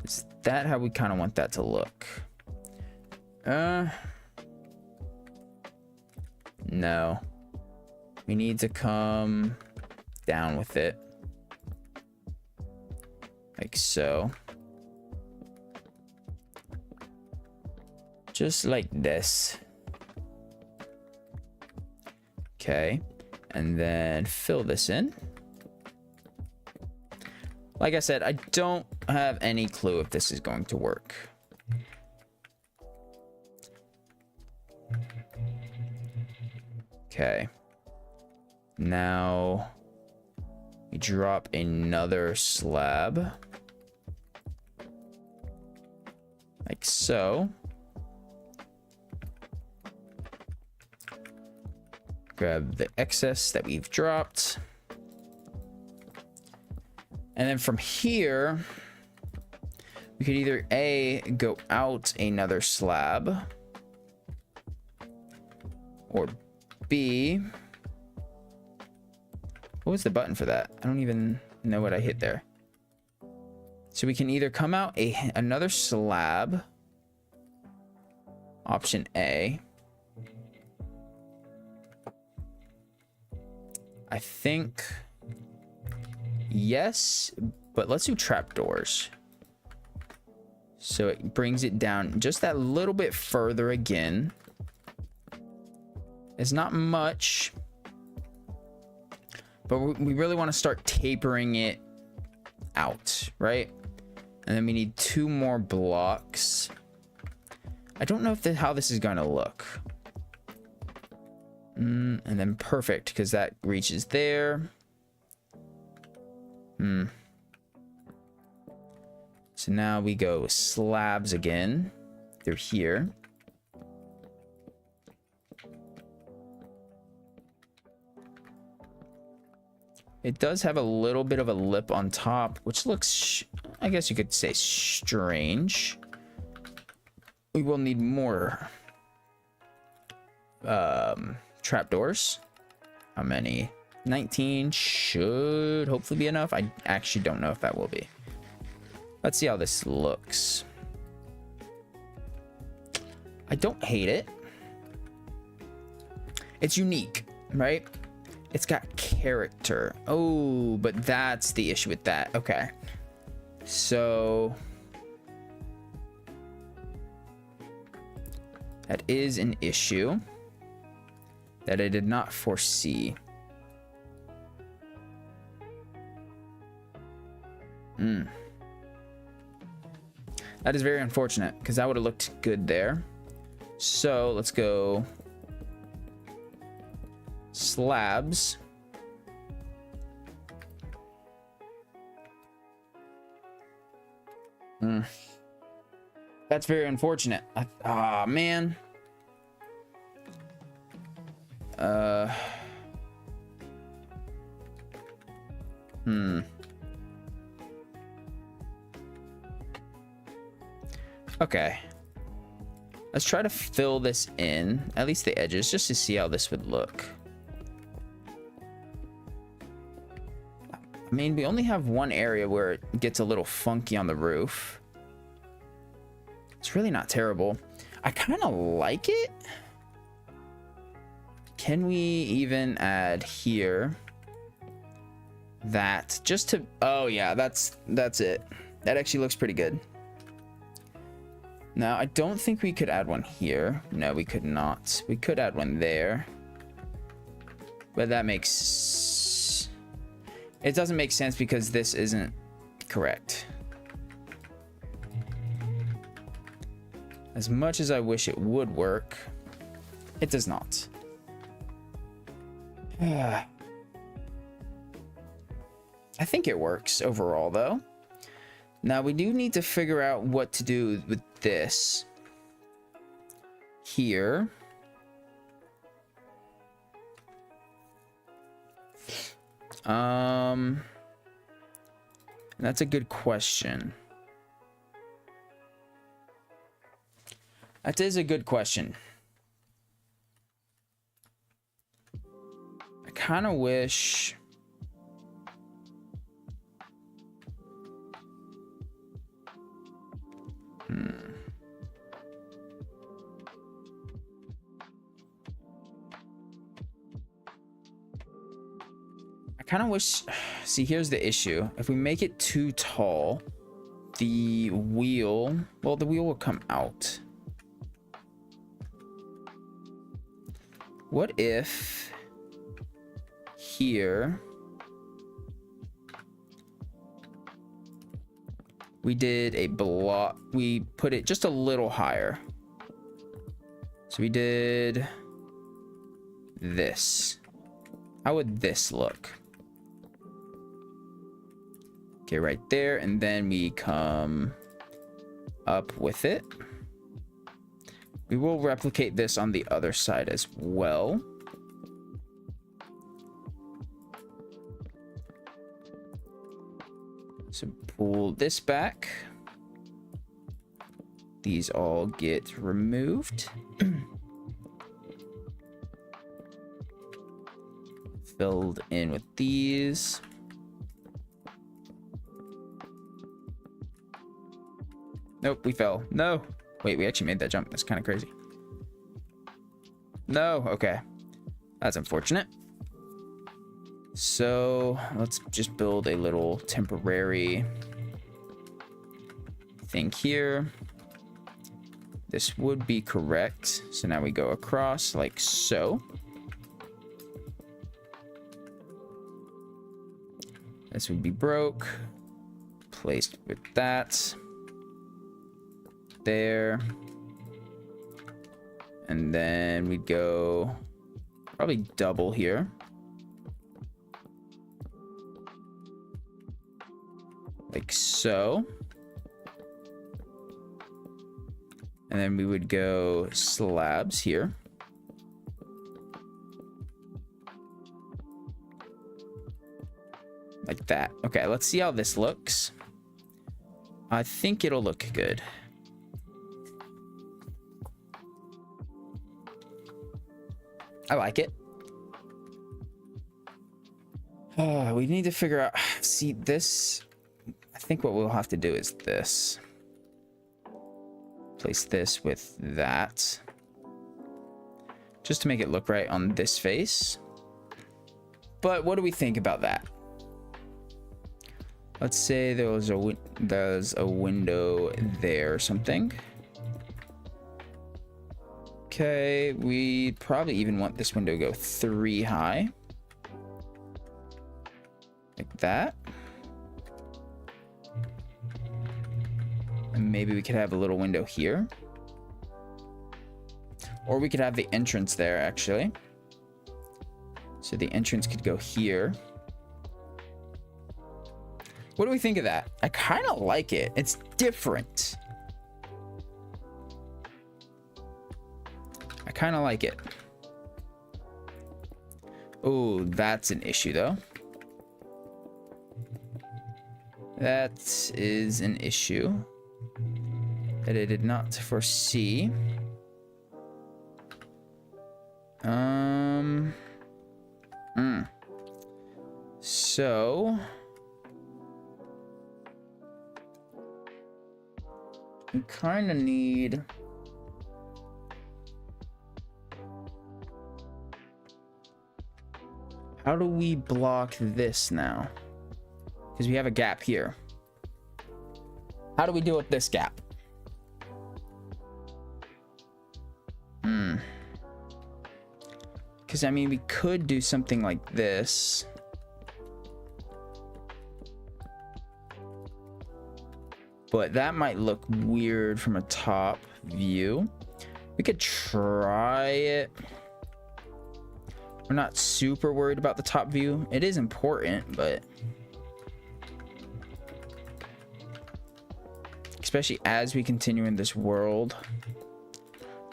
Is that how we kind of want that to look? No. We need to come down with it. Like so. Just like this. Okay. And then fill this in. Like I said, I don't have any clue if this is going to work. Okay. Now we drop another slab. Like so. Grab the excess that we've dropped. And then from here, we could either A, go out another slab, or B, what was the button for that? I don't even know what I hit there. So we can either come out another slab, option A. I think yes, but let's do trapdoors. So it brings it down just that little bit further again. It's not much, but we really want to start tapering it out, right? And then we need 2 more blocks. I don't know how this is going to look. And then perfect, because that reaches there. So now we go slabs again through here. It does have a little bit of a lip on top, which looks, I guess you could say, strange. We will need more trapdoors. How many? 19 should hopefully be enough. I actually don't know if that will be. Let's see how this looks. I don't hate it. It's unique, right? It's got character. Oh, but that's the issue with that. Okay. So that is an issue that I did not foresee. That is very unfortunate because that would have looked good there. So let's go slabs. That's very unfortunate. Ah, man. Okay. Let's try to fill this in, at least the edges, just to see how this would look. I mean, we only have one area where it gets a little funky on the roof. It's really not terrible. I kind of like it. Can we even add here that just to... Oh, yeah, that's it. That actually looks pretty good. Now, I don't think we could add one here. No, we could not. We could add one there. But that makes... It doesn't make sense because this isn't correct. As much as I wish it would work, it does not. I think it works overall, though. Now, we do need to figure out what to do with this here. That's a good question. That is a good question. I kind of wish... I kind of wish... See, here's the issue. If we make it too tall, the wheel... Well, the wheel will come out. What if... Here... we did a block... We put it just a little higher. So we did... this. How would this look? Okay, right there, and then we come up with it. We will replicate this on the other side as well. So pull this back. These all get removed. Filled in with these. Nope, we fell. No. Wait, we actually made that jump. That's kind of crazy. No, okay. That's unfortunate. So let's just build a little temporary thing here. This would be correct. So now we go across like so. This would be broke. Placed with that. There. And then we'd go probably double here. Like so. And then we would go slabs here. Like that. Okay, let's see how this looks. I think it'll look good. I like it. We need to figure out... See, this... I think what we'll have to do is this. Place this with that. Just to make it look right on this face. But what do we think about that? Let's say there's a window there or something. Okay, we probably even want this window to go 3 high. Like that. And maybe we could have a little window here. Or we could have the entrance there, actually. So the entrance could go here. What do we think of that? I kind of like it. It's different. I kind of like it. Oh, that's an issue, though. That is an issue that I did not foresee. So we kind of need how do we block this now? Because we have a gap here. How do we deal with this gap? Because I mean, we could do something like this. But that might look weird from a top view. We could try it. We're not super worried about the top view. It is important, but especially as we continue in this world,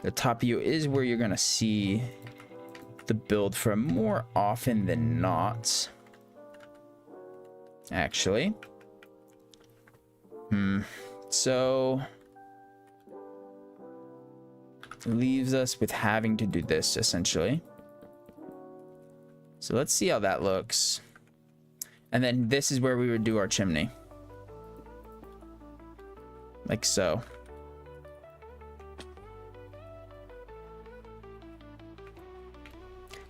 the top view is where you're gonna see the build from more often than not. Actually. So it leaves us with having to do this essentially. So let's see how that looks. And then this is where we would do our chimney. Like so.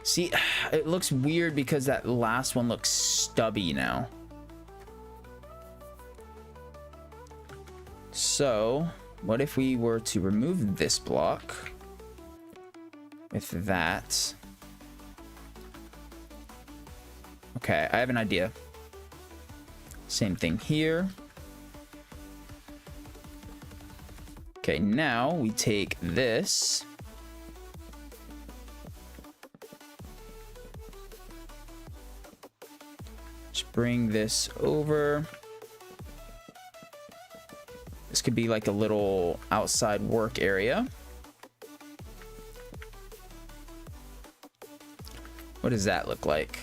See, it looks weird because that last one looks stubby now. So, what if we were to remove this block with that? Okay, I have an idea. Same thing here. Okay, now we take this. Just bring this over. This could be like a little outside work area. What does that look like?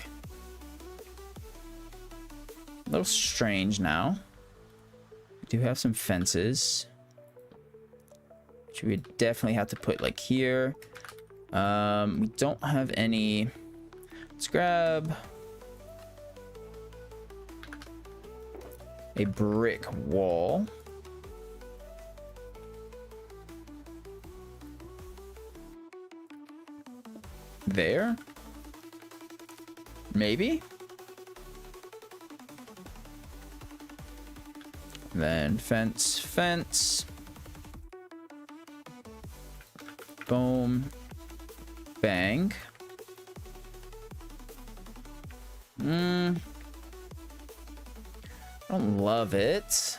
A little strange now. We do have some fences, which we would definitely have to put like here. We don't have any. Let's grab a brick wall. There, maybe. Then fence, boom, bang. I don't love it.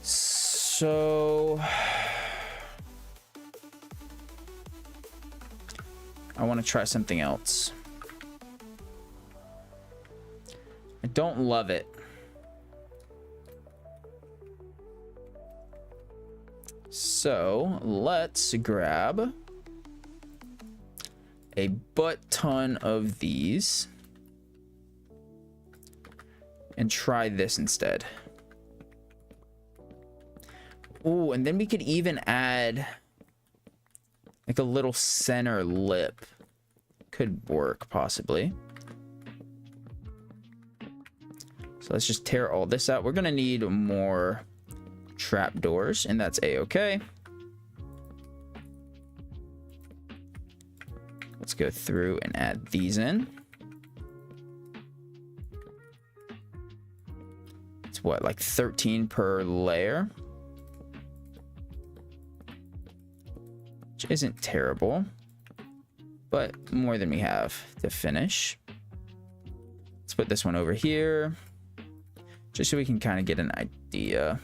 So I want to try something else. I don't love it. So let's grab a butt ton of these and try this instead. Oh, and then we could even add like a little center lip. Could work, possibly. So let's just tear all this out. We're gonna need more trapdoors, and that's a-okay. go through and add these in. It's what, like 13 per layer? Which isn't terrible, but more than we have to finish. Let's put this one over here, just so we can kind of get an idea.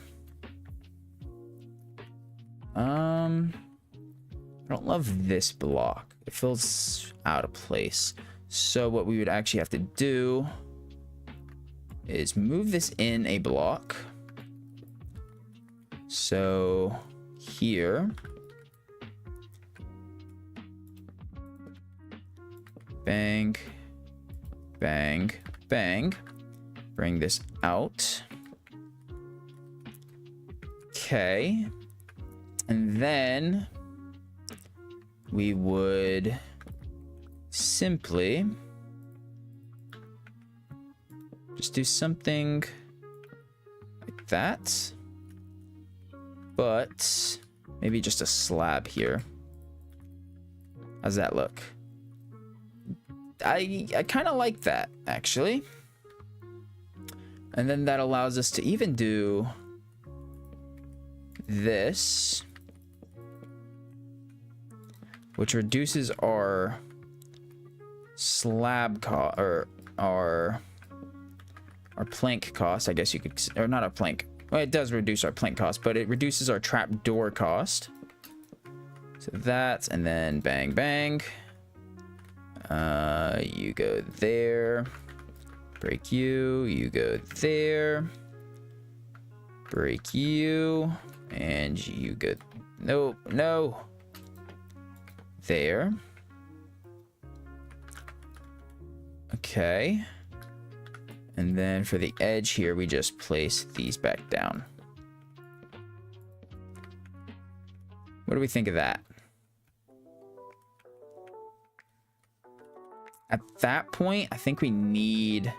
I don't love this block. It feels out of place. So what we would actually have to do is move this in a block. So here, bang, bang, bang. Bring this out. Okay. And then we would simply just do something like that, but maybe just a slab here. How's that look? I kind of like that, actually. And then that allows us to even do this, which reduces our slab cost, or our plank cost, I guess you could, or not our plank. Well, it does reduce our plank cost, but it reduces our trap door cost. So that, and then bang, bang. You go there. Break you. You go there. Break you. And you go... No, no. There. Okay. And then for the edge here, we just place these back down. What do we think of that? At that point, I think we need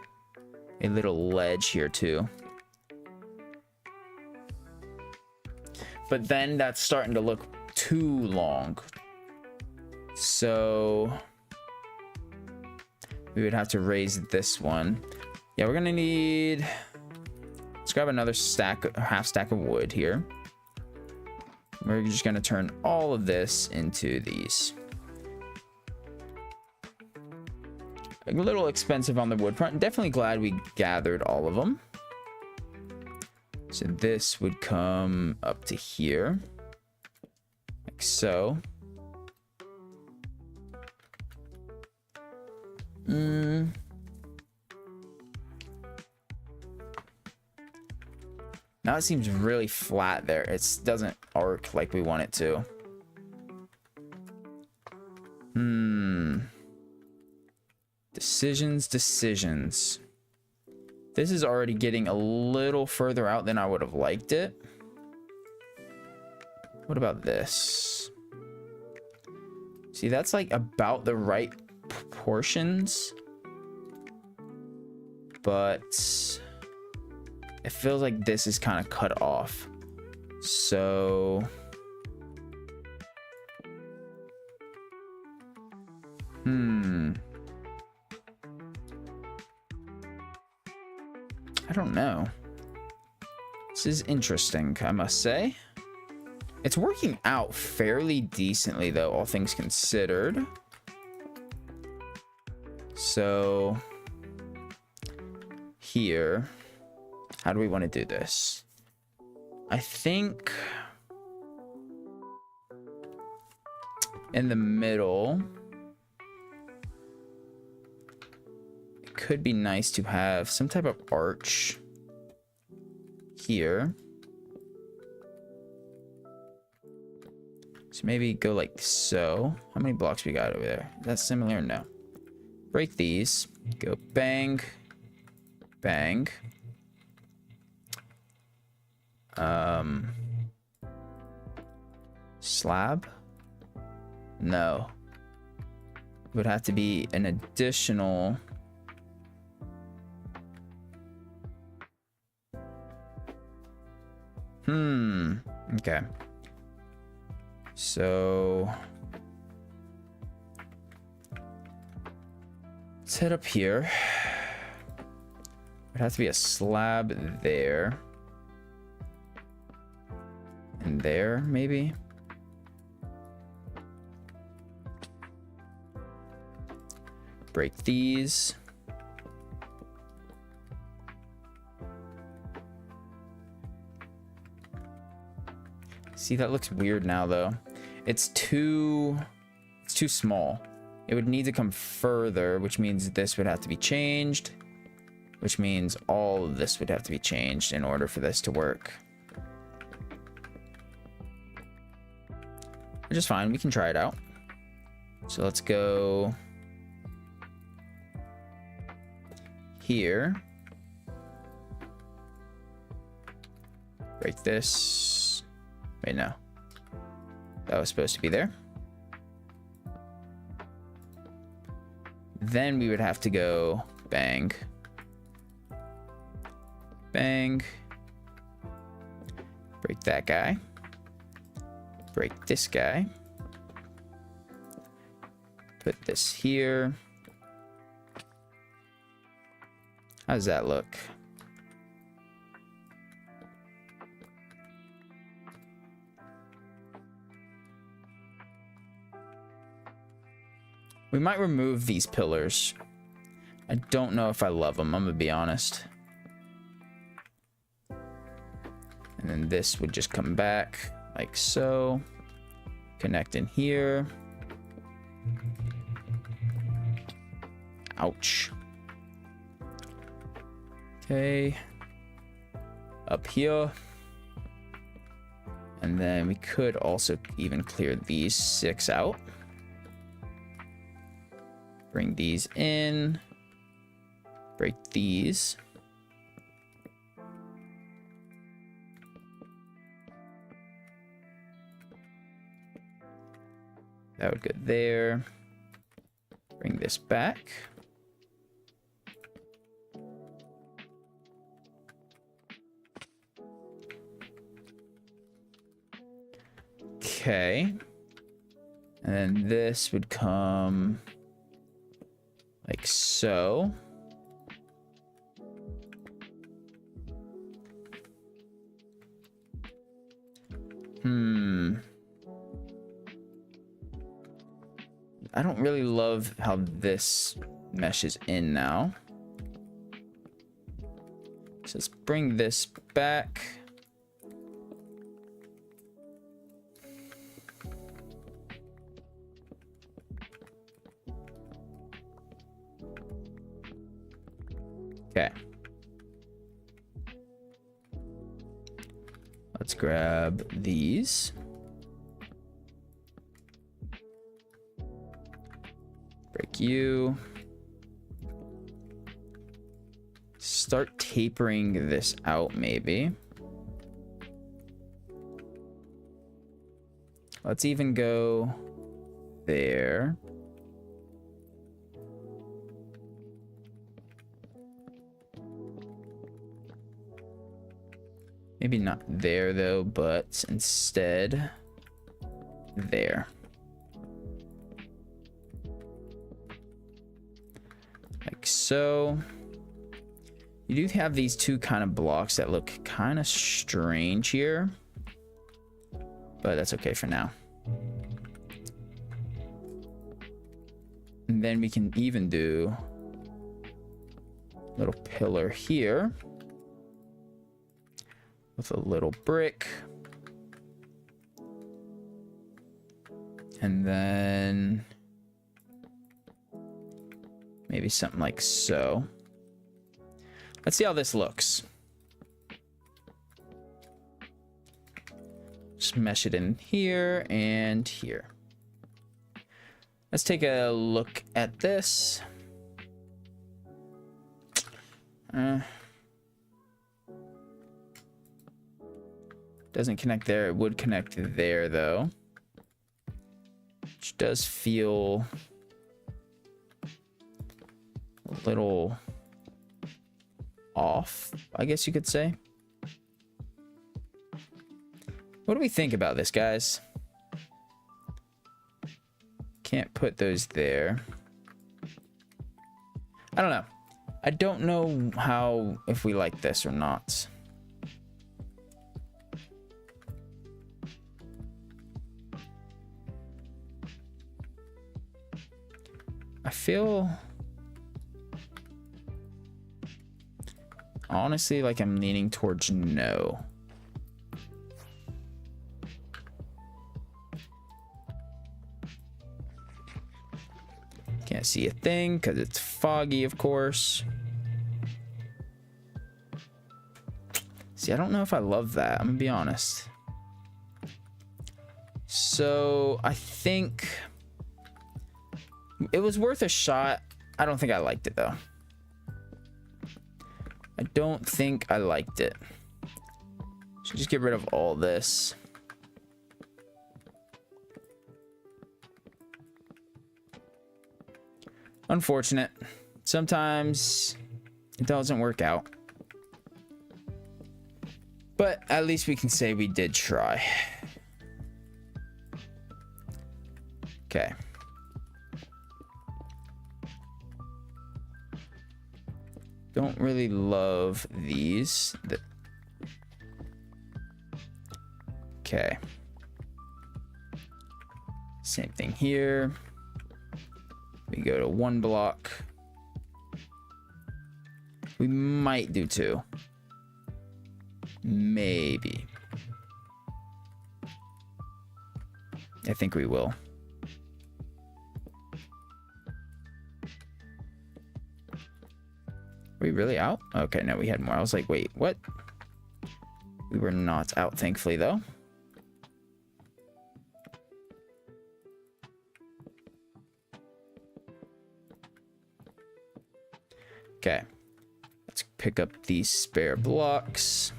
a little ledge here too. But then that's starting to look too long. So we would have to raise this one. Yeah, we're gonna need, let's grab another stack, half stack of wood here. We're just gonna turn all of this into these. A little expensive on the wood front. Definitely glad we gathered all of them. So this would come up to here, like so. Now it seems really flat there. It doesn't arc like we want it to. Decisions. This is already getting a little further out than I would have liked it. What about this? See, that's like about the right proportions. But it feels like this is kind of cut off. So... I don't know. This is interesting, I must say. It's working out fairly decently, though, all things considered. So... here... how do we want to do this? I think... in the middle... it could be nice to have some type of arch here. So maybe go like so. How many blocks we got over there? Is that similar? No. Break these. Go bang. Bang. Slab? No. It would have to be an additional... okay. Let's head up here. It'd have to be a slab there. And there, maybe. Break these. See, that looks weird now though. It's too small. It would need to come further, which means this would have to be changed, which means all of this would have to be changed in order for this to work. Which is fine, we can try it out. So let's go here. Break this. Wait, no. That was supposed to be there. Then we would have to go bang. Bang. Break that guy. Break this guy. Put this here. How does that look? We might remove these pillars. I don't know if I love them, I'm gonna be honest. And then this would just come back like so. Connect in here. Ouch. Okay. Up here. And then we could also even clear these 6 out. Bring these in. Break these. That would go there. Bring this back. Okay. And then this would come like so. I don't really love how this meshes in now. So let's bring this back. Okay. Let's grab these. Break you. Start tapering this out, maybe. Let's even go there. Maybe not there though, but instead there. Like so. You do have these 2 kind of blocks that look kind of strange here, but that's okay for now. And then we can even do a little pillar here with a little brick. And then maybe something like so. Let's see how this looks. Just mesh it in here and here. Let's take a look at this. Doesn't connect there. It would connect there though, which does feel a little off, I guess you could say. What do we think about this, guys? Can't put those there. I don't know. I don't know how, if we like this or not. I feel honestly like I'm leaning towards no. Can't see a thing because it's foggy, of course. See, I don't know if I love that. I'm gonna be honest. So I think it was worth a shot. I don't think I liked it though. I don't think I liked it. Should just get rid of all this. Unfortunate. Sometimes it doesn't work out. But at least we can say we did try. Okay. Don't really love these. Okay. Same thing here. We go to 1 block. We might do 2. Maybe. I think we will. Are we really out? Okay, no, we had more. I was like, wait, what? We were not out, thankfully, though. Okay. Let's pick up these spare blocks.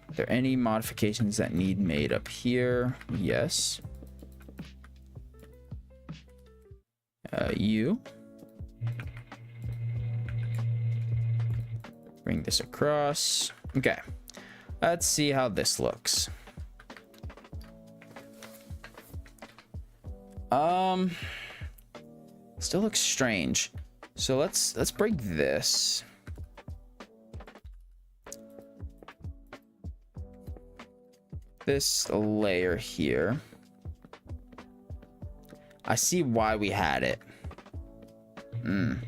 Are there any modifications that need made up here? Yes. You. Bring this across. Okay. Let's see how this looks. Still looks strange. So let's break this. This layer here. I see why we had it. And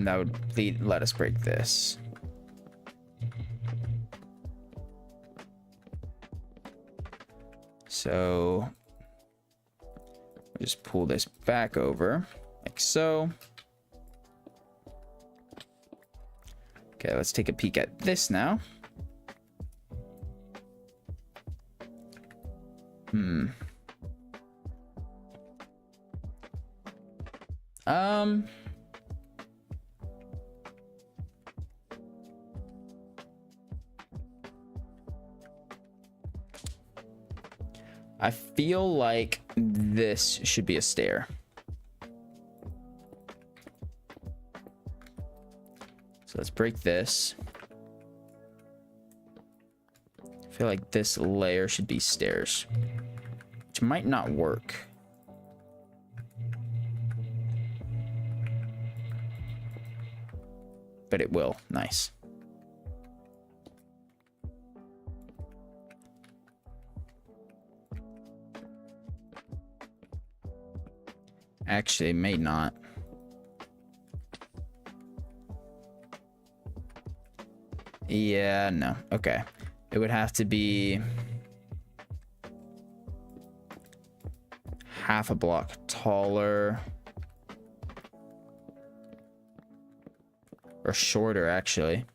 that would let us break this. So just pull this back over like so. Okay, let's take a peek at this now. I feel like this should be a stair. So let's break this. I feel like this layer should be stairs, which might not work. But it will. Nice. Actually, it may not. Yeah, no. Okay. It would have to be half a block taller. Or shorter, actually.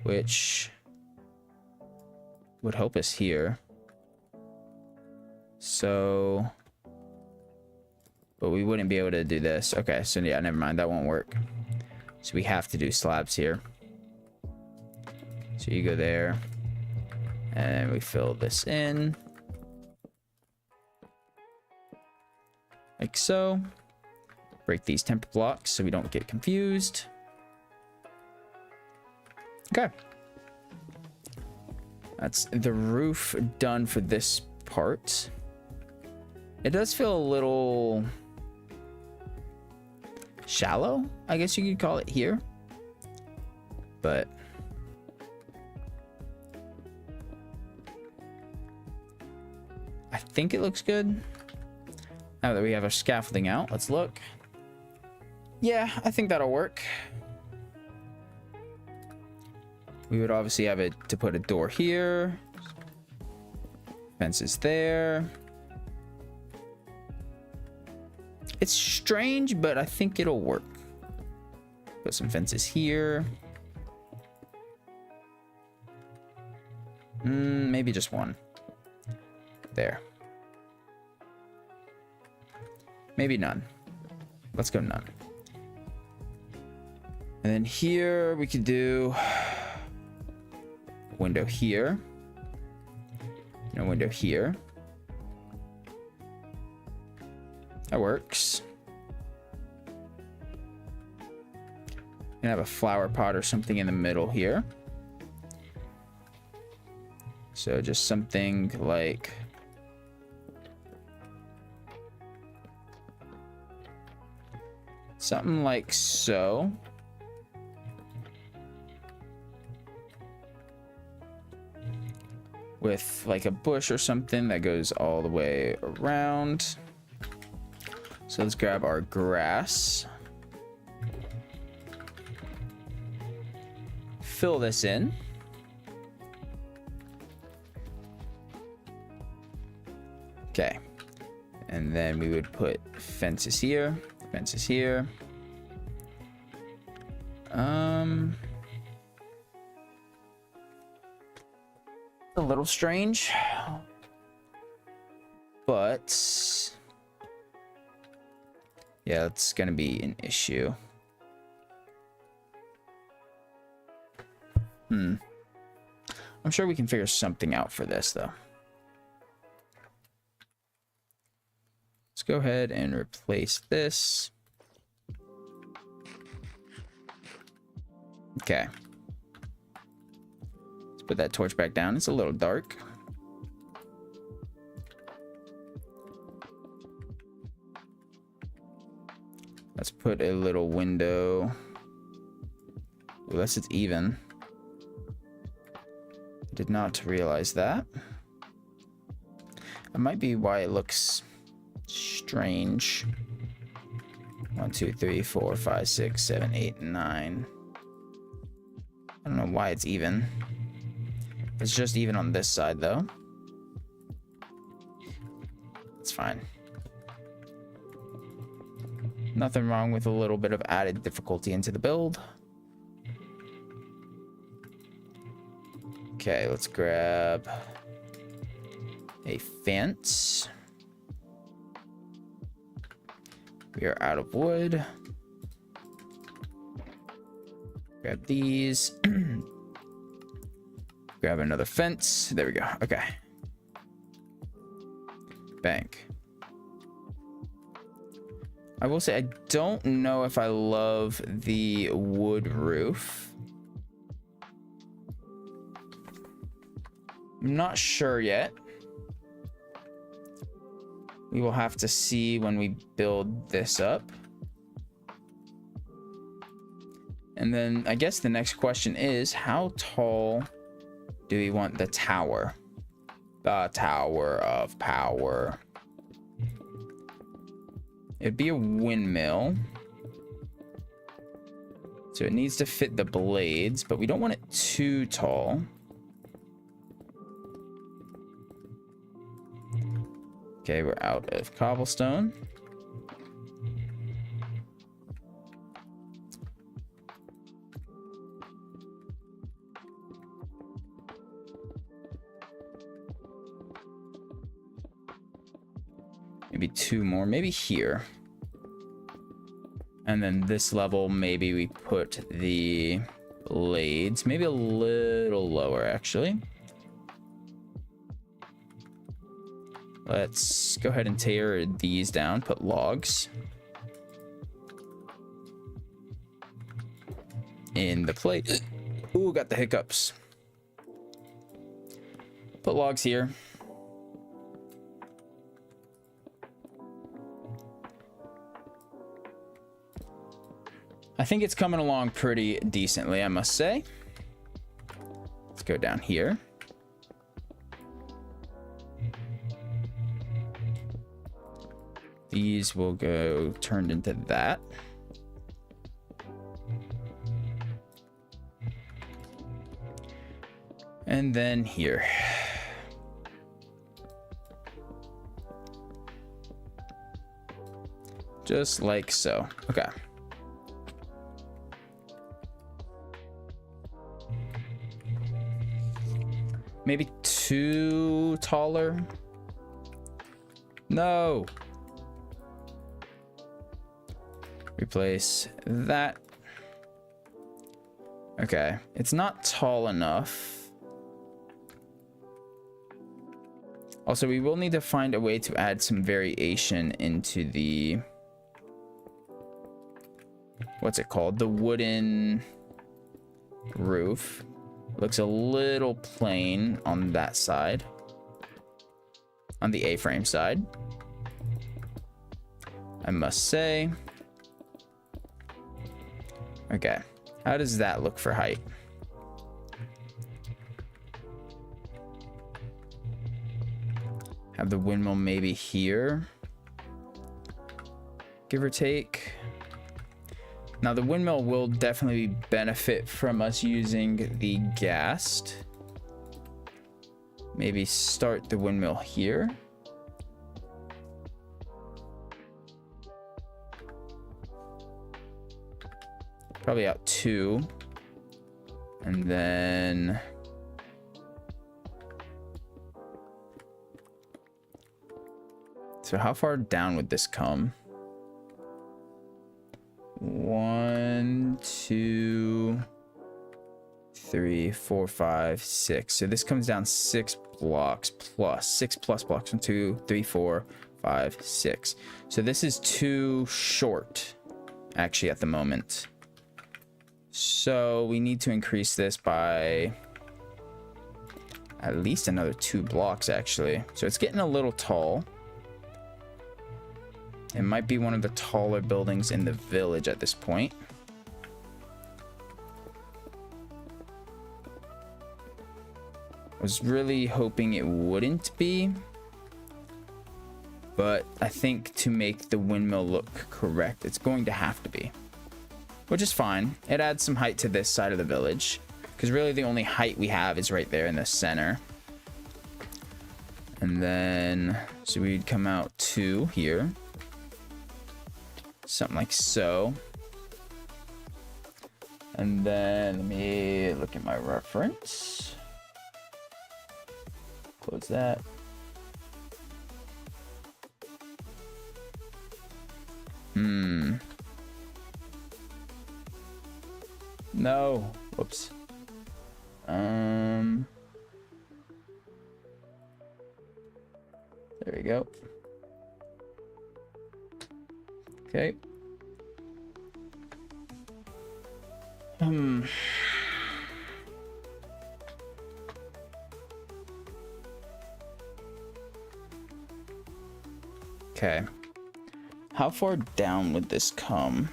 Which would help us here. So... but we wouldn't be able to do this. Okay, so yeah, never mind. That won't work. So we have to do slabs here. So you go there. And we fill this in. Like so. Break these temper blocks so we don't get confused. Okay. That's the roof done for this part. It does feel a little shallow, I guess you could call it here. But I think it looks good. Now that we have our scaffolding out, let's look. Yeah, I think that'll work. We would obviously have it to put a door here. Fences there. It's strange, but I think it'll work. Put some fences here. Maybe just one. There. Maybe none. Let's go none. And then here we could do a window here. And a window here. That works. And have a flower pot or something in the middle here. So just something like so. With like a bush or something that goes all the way around. So let's grab our grass. Fill this in. Okay. And then we would put fences here, fences here. A little strange, but yeah, it's gonna be an issue. I'm sure we can figure something out for this though. Let's go ahead and replace this. Okay. Let's put that torch back down. It's a little dark. Let's put a little window. Unless it's even. Did not realize that. That might be why it looks strange. 1, 2, 3, 4, 5, 6, 7, 8, 9. I don't know why it's even. It's just even on this side though. It's fine. Nothing wrong with a little bit of added difficulty into the build. Okay, let's grab a fence. We are out of wood. Grab these. Grab another fence. There we go. Okay. Bank. I will say I don't know if I love the wood roof. I'm not sure yet. We will have to see when we build this up. And then I guess the next question is, how tall do we want the tower? The Tower of Power. It'd be a windmill. So it needs to fit the blades, but we don't want it too tall. Okay, we're out of cobblestone. Maybe 2 more, maybe here. And then this level, maybe we put the blades, maybe a little lower actually. Let's go ahead and tear these down, put logs in the plate. Ooh, got the hiccups. Put logs here. I think it's coming along pretty decently, I must say. Let's go down here. These will go turned into that. And then here. Just like so. Okay. Maybe too taller. No. Replace that. Okay. It's not tall enough. Also, we will need to find a way to add some variation into the... what's it called? The wooden roof. Looks a little plain on that side. On the A-frame side. I must say. Okay. How does that look for height? Have the windmill maybe here. Give or take. Now the windmill will definitely benefit from us using the gas. Maybe start the windmill here. Probably out 2. And then... so how far down would this come? 1, 2, 3, 4, 5, 6. So this comes down 6 blocks plus 6 plus blocks. 1, 2, 3, 4, 5, 6. So this is too short, actually, at the moment. So we need to increase this by at least another 2 blocks, actually. So it's getting a little tall. It might be one of the taller buildings in the village at this point. Was really hoping it wouldn't be. But I think to make the windmill look correct, it's going to have to be. Which is fine. It adds some height to this side of the village. Because really the only height we have is right there in the center. And then, so we'd come out 2 here. Something like so. And then let me look at my reference. Close that. No. Whoops. There we go. Okay. Okay. How far down would this come?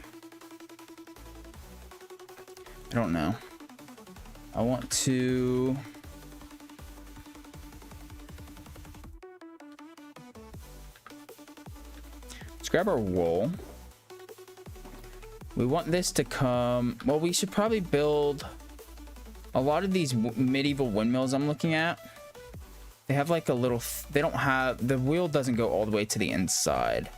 I don't know. I want to... let's grab our wool. We want this to come... well, we should probably build a lot of these medieval windmills I'm looking at. They have like a little... they don't have... the wheel doesn't go all the way to the inside.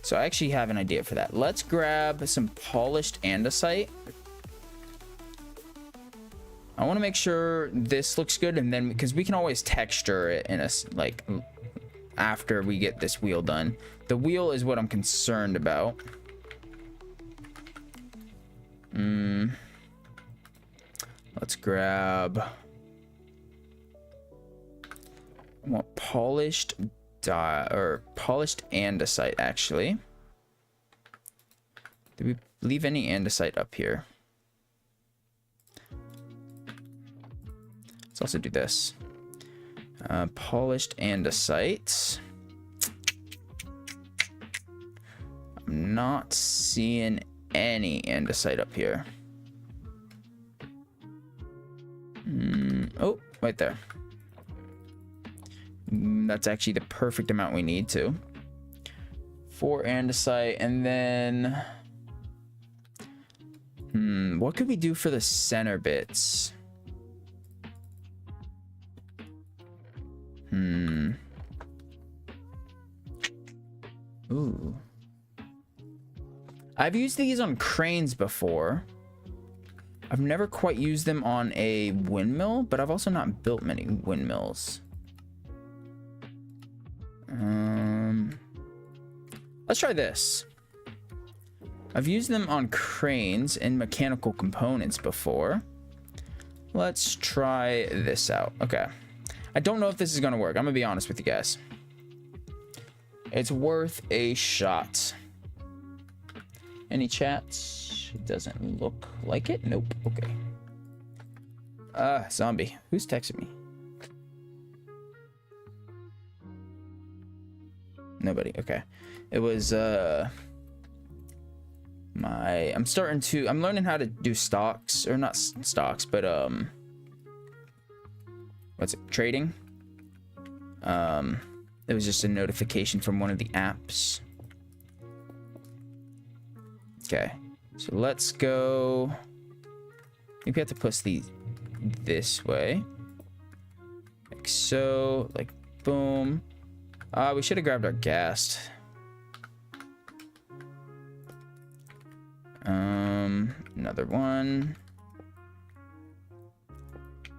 So I actually have an idea for that. Let's grab some polished andesite. I want to make sure this looks good, and then because we can always texture it in a like after we get this wheel done. The wheel is what I'm concerned about. Let's grab... I want polished polished andesite, actually. Did we leave any andesite up here? Let's also do this. Polished andesite. I'm not seeing any andesite up here. Oh, right there. That's actually the perfect amount we need to. 4 andesite, and then what could we do for the center bits? Ooh. I've used these on cranes before. I've never quite used them on a windmill, but I've also not built many windmills. Let's try this. I've used them on cranes and mechanical components before. Let's try this out. Okay. I don't know if this is going to work. I'm going to be honest with you guys. It's worth a shot. Any chats? It doesn't look like it. Nope. Okay. Zombie. Who's texting me? Nobody. Okay. It was I'm learning how to do stocks, or not stocks, but what's it? Trading. It was just a notification from one of the apps. Okay. So let's go. Maybe we have to push these this way. Like so, like boom. We should have grabbed our gas. Another one.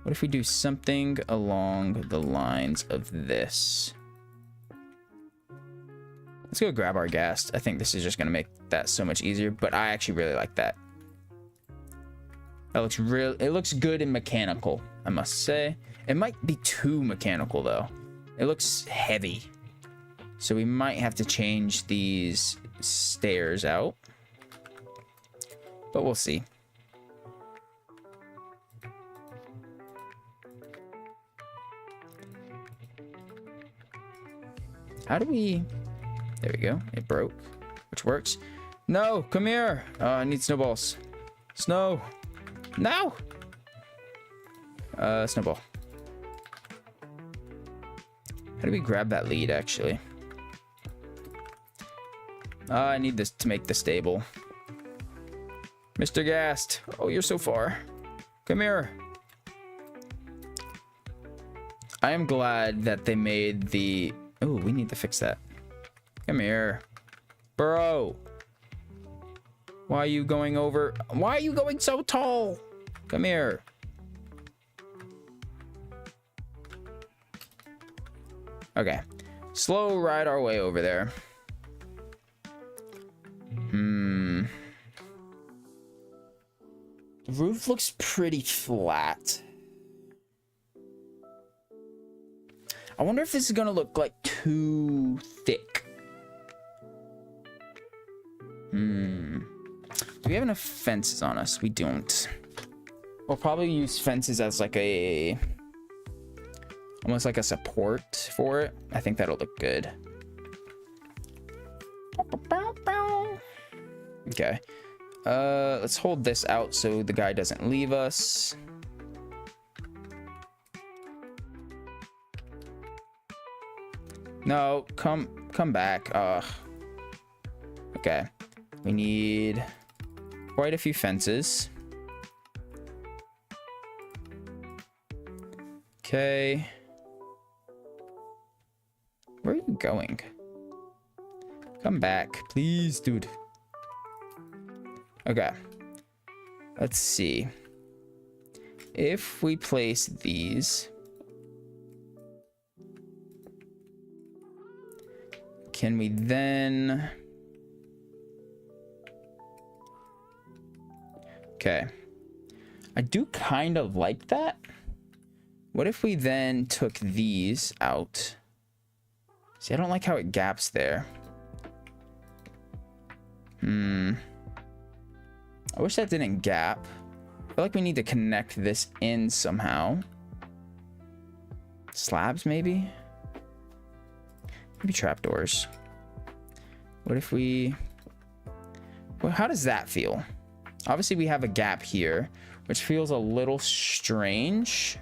What if we do something along the lines of this? Let's go grab our gas. I think this is just going to make that so much easier, but I actually really like that. That looks real. It looks good in mechanical, I must say. It might be too mechanical though. It looks heavy. So we might have to change these stairs out. But we'll see. How do we... There we go. It broke, which works. No, come here. I need snowballs. Snow. No. Snowball. How do we grab that lead, actually? I need this to make the stable. Mr. Gast. Oh, you're so far. Come here. I am glad that they made the... Oh, we need to fix that. Come here. Bro. Why are you going over? Why are you going so tall? Come here. Okay. Slow ride our way over there. The roof looks pretty flat. I wonder if this is gonna look like too thick. Do we have enough fences on us? We don't. We'll probably use fences as like a... almost like a support for it. I think that'll look good. Okay. Let's hold this out so the guy doesn't leave us. No, come back. Okay. We need quite a few fences. Okay. Where are you going? Come back, please, dude. Okay. Let's see. If we place these... Can we then... Okay. I do kind of like that. What if we then took these out? See, I don't like how it gaps there. I wish that didn't gap. I feel like we need to connect this in somehow. Slabs, maybe? Maybe trapdoors. What if we Well, how does that feel? Obviously, we have a gap here, which feels a little strange.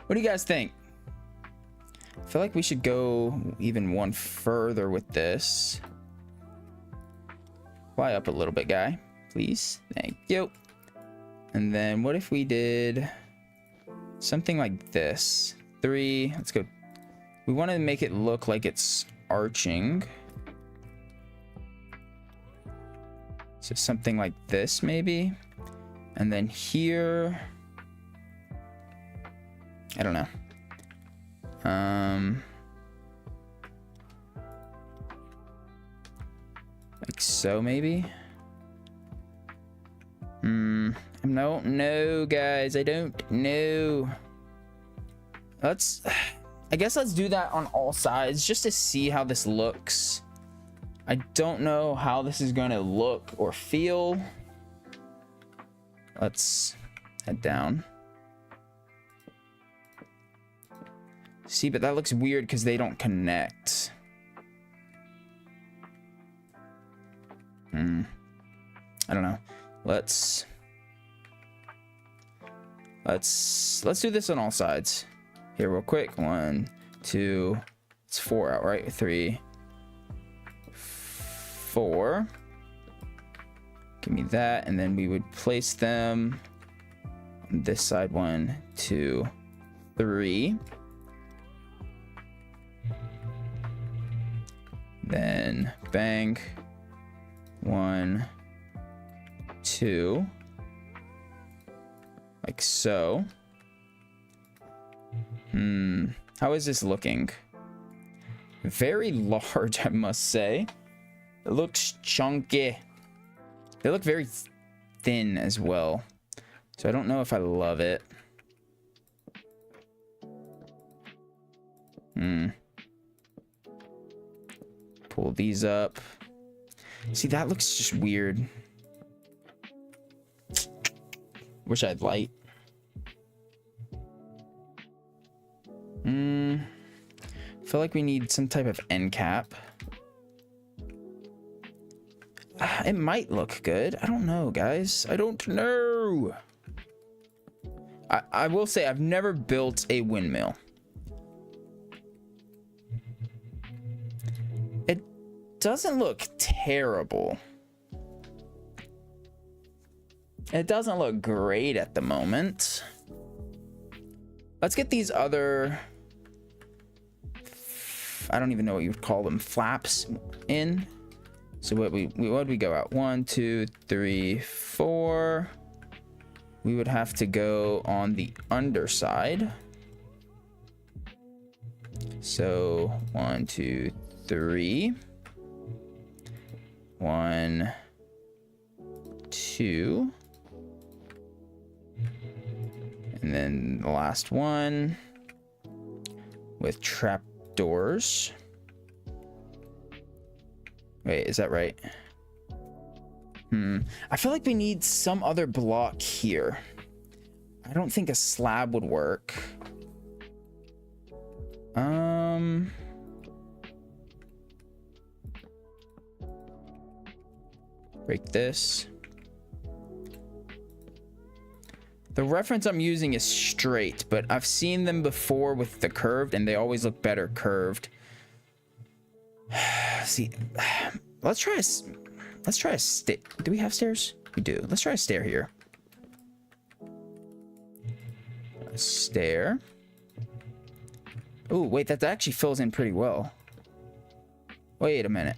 What do you guys think? I feel like we should go even one further with this. Fly up a little bit, guy. Please. Thank you. And then what if we did something like this? 3. Let's go. We want to make it look like it's arching. So something like this, maybe. And then here, I don't know. Like so, maybe. I don't know, guys. I don't know. I guess let's do that on all sides just to see how this looks. I don't know how this is going to look or feel. Let's head down. See, but that looks weird because they don't connect. I don't know. Let's do this on all sides. Here, real quick. 1, 2. It's 4 out, right? 3, 4. Give me that, and then we would place them on this side. 1, 2, 3. Then bang. 1, 2. Like so. How is this looking? Very large, I must say. It looks chunky. They look very thin as well. So I don't know if I love it. Pull these up. See, that looks just weird. Wish I had light. Feel like we need some type of end cap. It might look good. I don't know, guys. I don't know. I will say I've never built a windmill. It doesn't look terrible. It doesn't look great at the moment. Let's get these other, I don't even know what you would call them, flaps in. So what would we go out? 1, 2, 3, 4. We would have to go on the underside. So 1, 2, 3. 1, 2. And then the last one with trap doors. Wait, is that right? I feel like we need some other block here. I don't think a slab would work. Break this. The reference I'm using is straight, but I've seen them before with the curved, and they always look better curved. See, let's try a stair. Do we have stairs? We do. Let's try a stair here. A stair. Oh, wait, that actually fills in pretty well. Wait a minute.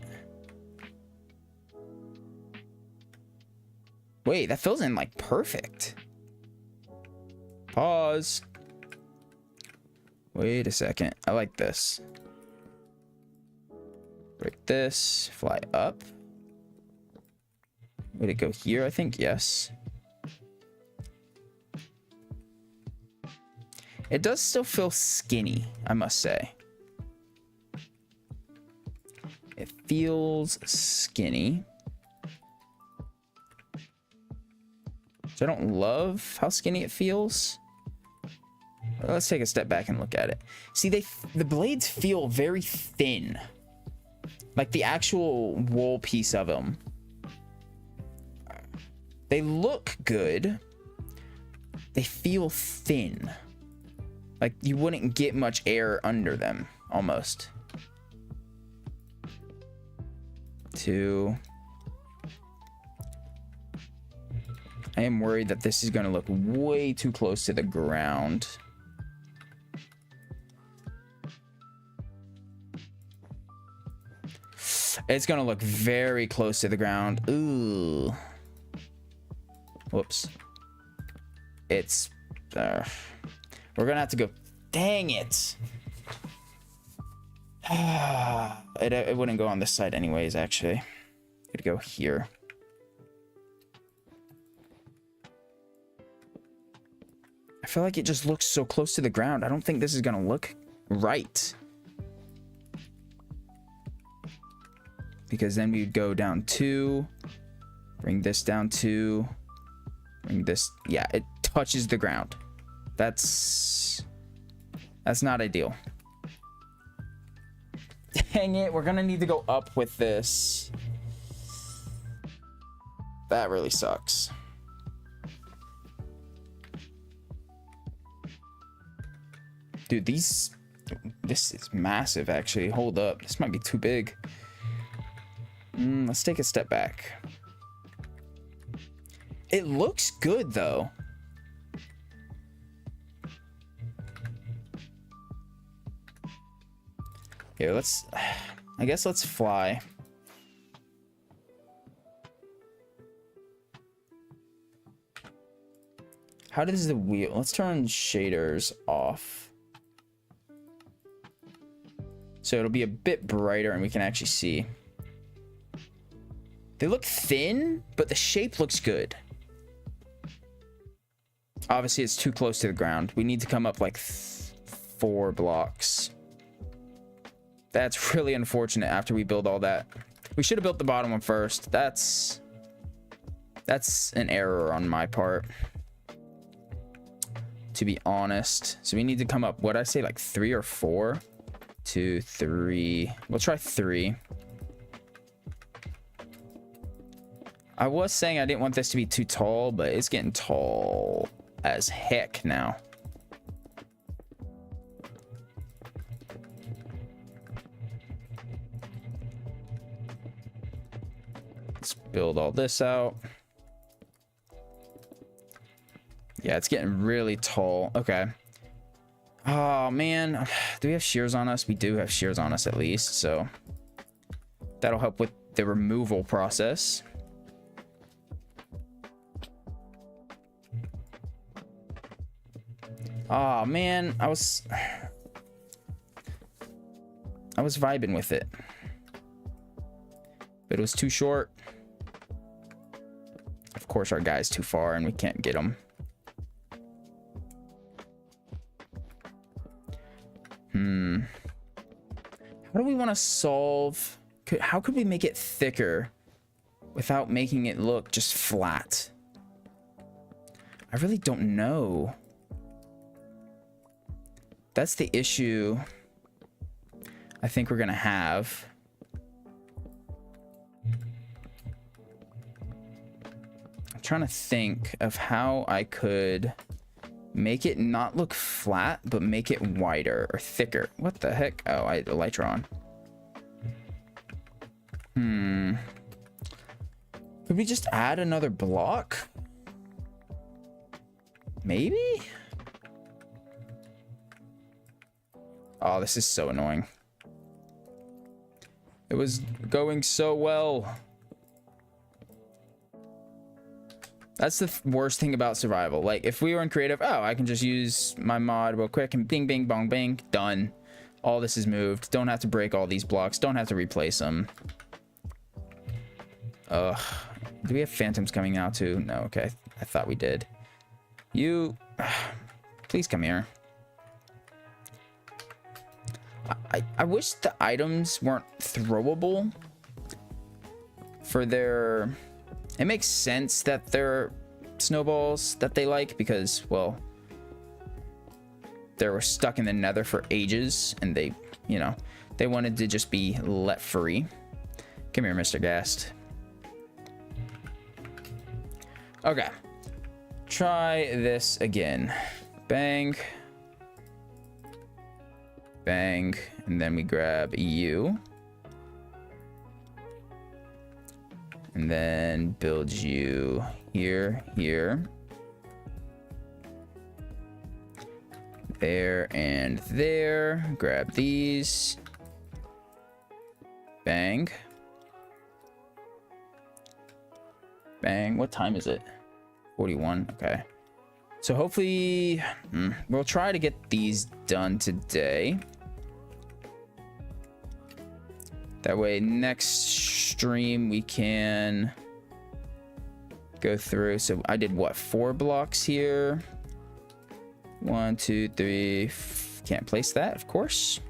Wait, that fills in like perfect. Pause. Wait a second. I like this. Break this. Fly up. Would it go here? I think yes. It does still feel skinny, I must say. It feels skinny. which I don't love how skinny it feels. Let's take a step back and look at it. See, the blades feel very thin. Like the actual wool piece of them. They look good. They feel thin. Like you wouldn't get much air under them, almost. 2. I am worried that this is going to look way too close to the ground. It's going to look very close to the ground. Ooh. Whoops. It's... we're going to have to go... Dang it! It wouldn't go on this side anyways, actually. It'd go here. I feel like it just looks so close to the ground. I don't think this is going to look right. Because then we'd go down 2. Bring this down 2. Bring this... Yeah, it touches the ground. That's not ideal. Dang it, we're gonna need to go up with this. That really sucks. Dude, this is massive, actually. Hold up, this might be too big. Let's take a step back. It looks good, though. Here, I guess let's fly. How does the wheel... Let's turn shaders off. So it'll be a bit brighter and we can actually see. They look thin, but the shape looks good. Obviously, it's too close to the ground. We need to come up like 4 blocks. That's really unfortunate after we build all that. We should have built the bottom one first. That's an error on my part, to be honest. So we need to come up, what I say, like 3 or 4? 2, 3. We'll try 3. I was saying I didn't want this to be too tall, but it's getting tall as heck now. Let's build all this out. Yeah, it's getting really tall. Okay. Oh, man. Do we have shears on us? We do have shears on us at least, so that'll help with the removal process. Oh, man. I was vibing with it, but it was too short. Of course, our guy's too far and we can't get him. How do we want to solve... How could we make it thicker without making it look just flat? I really don't know. That's the issue I think we're gonna have. I'm trying to think of how I could make it not look flat, but make it wider or thicker. What the heck? Oh, I had the lights are on. Could we just add another block? Maybe? Oh, this is so annoying. It was going so well. That's the worst thing about survival. Like, if we were in creative, oh, I can just use my mod real quick and bing, bing, bong, bang, done. All this is moved. Don't have to break all these blocks. Don't have to replace them. Ugh. Do we have phantoms coming out too? No, okay. I thought we did. You... Please come here. I wish the items weren't throwable for their... It makes sense that they're snowballs that they like because, well, they were stuck in the nether for ages and they, you know, they wanted to just be let free. Come here, Mr. Ghast. Okay. Try this again. Bang. Bang. And then we grab you. And then build you here, here. There and there. Grab these. Bang. Bang. What time is it? 41. Okay. So hopefully we'll try to get these done today. That way next stream we can go through. So I did what? 4 blocks here. 1, 2, 3. Can't place that, of course.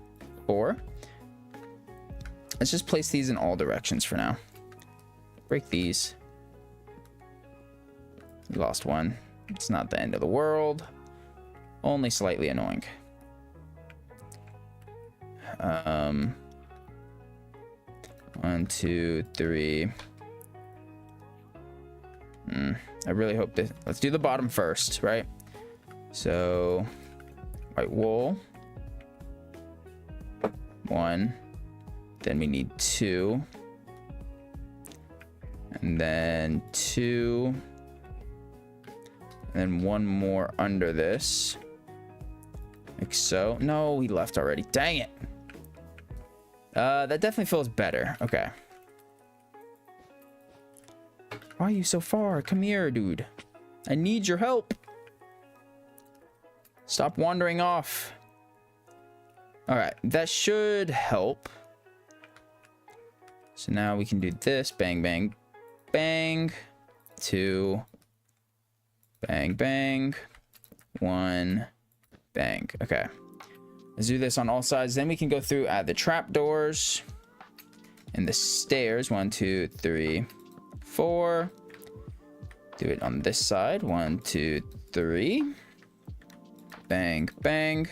4. Let's just place these in all directions for now. Break these. We lost one. It's not the end of the world. Only slightly annoying. 1, 2, 3. I really hope that. Let's do the bottom first, right? So, white wool. 1. Then we need 2. And then 2. And then 1 more under this. Like so. No, we left already. Dang it. That definitely feels better. Okay. Why are you so far? Come here, dude. I need your help. Stop wandering off. All right, that should help. So now we can do this. Bang, bang, bang. 2. Bang, bang. 1. Bang. Okay. Let's do this on all sides. Then we can go through at the trapdoors and the stairs. 1, 2, 3, 4. Do it on this side. 1, 2, 3. Bang, bang.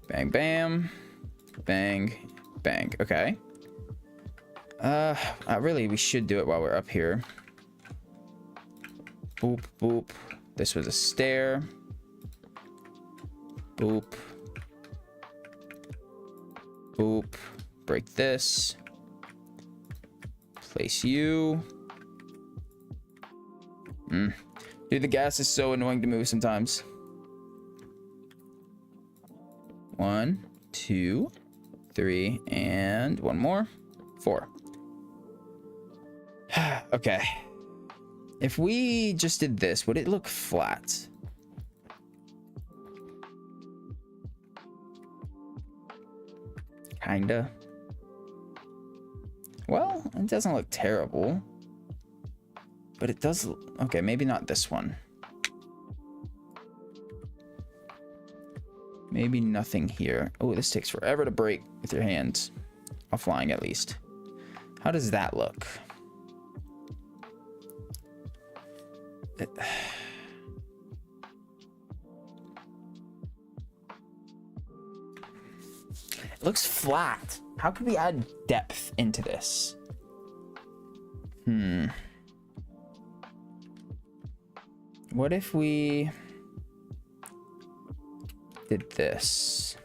Bang, bam. Bang, bang. Okay. Really, we should do it while we're up here. Boop, boop. This was a stair. Boop. Boop. Break this. Place you. Dude, the gas is so annoying to move sometimes. 1, 2, 3, and 1 more. 4. Okay. If we just did this, would it look flat? Kinda. Well, it doesn't look terrible. But it does. Okay, maybe not this one. Maybe nothing here. Oh, this takes forever to break with your hands. Offline, at least. How does that look? It looks flat. How could we add depth into this? What if we did this?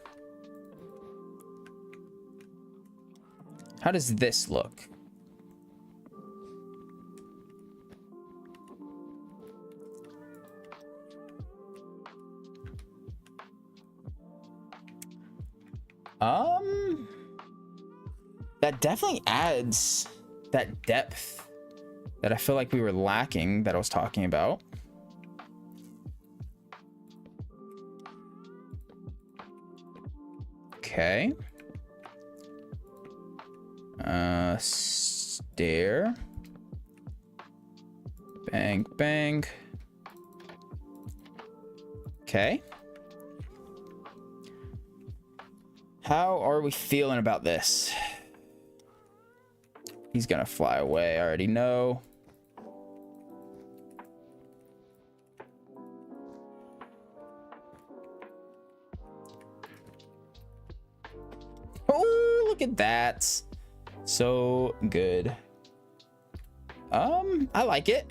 How does this look? That definitely adds that depth that I feel like we were lacking, that I was talking about. Okay. Stair. Bang, bang. Okay. How are we feeling about this? He's gonna fly away, I already know. Look at that. So good. I like it.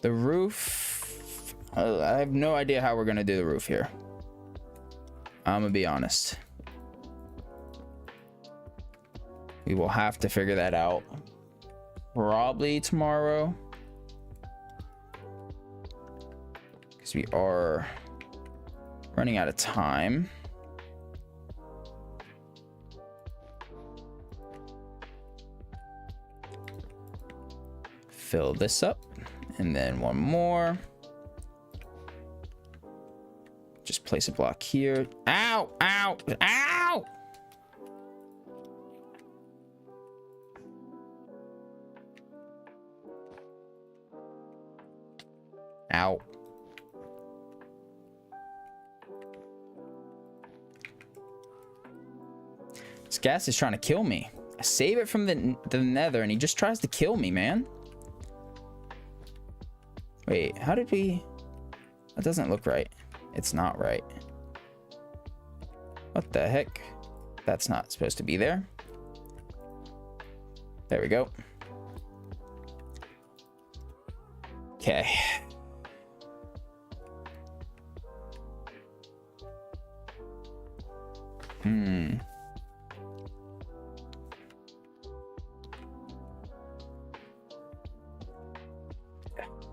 The roof, I have no idea how we're gonna do the roof here. I'm gonna be honest. We will have to figure that out probably tomorrow, because we are running out of time. Fill this up, and then one more. Just place a block here. Ow, ow, ow! Ow. This gas is trying to kill me. I save it from the nether, and he just tries to kill me, man. Wait, how did we... That doesn't look right. It's not right. What the heck? That's not supposed to be there. There we go. Okay.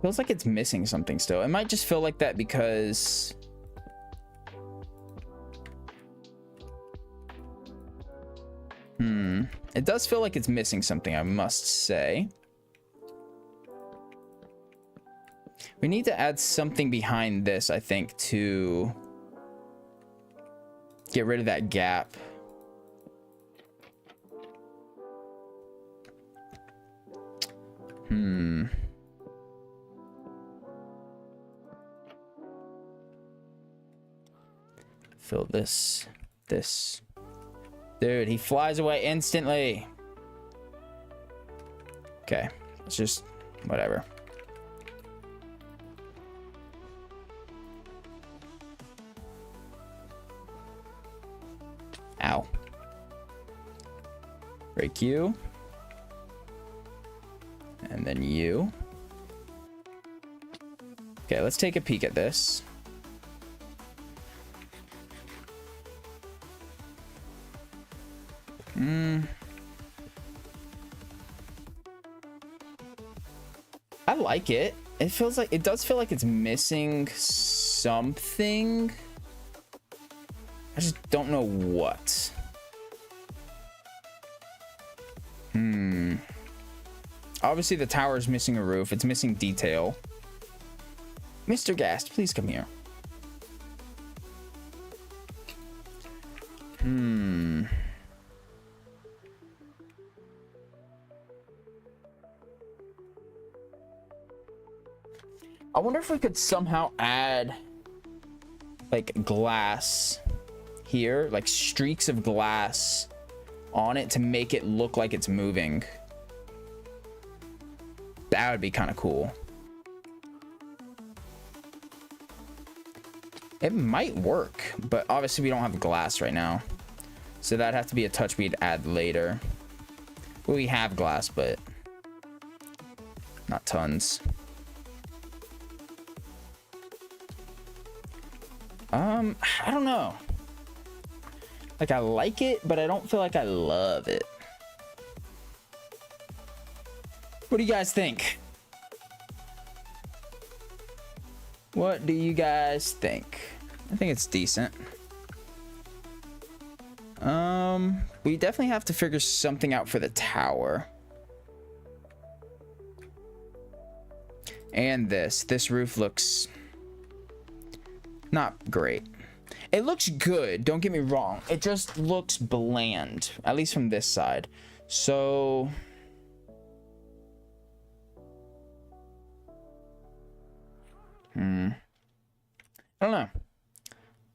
Feels like it's missing something still. It might just feel like that because... It does feel like it's missing something, I must say. We need to add something behind this, I think, to get rid of that gap. Fill this. Dude, he flies away instantly. Okay, it's just whatever. Ow. Break you. And then you. Okay, let's take a peek at this. I like it. It feels like, it does feel like it's missing something. I just don't know what. Obviously the tower is missing a roof. It's missing detail. Mr. Gast, please come here. I wonder if we could somehow add like glass here, like streaks of glass on it to make it look like it's moving. That would be kind of cool. It might work, but obviously we don't have glass right now, so that'd have to be a touch we'd add later. Well, we have glass, but not tons. I don't know. Like, I like it, but I don't feel like I love it. What do you guys think? What do you guys think? I think it's decent. We definitely have to figure something out for the tower. And this roof looks not great. It looks good, don't get me wrong. It just looks bland, at least from this side. So I don't know.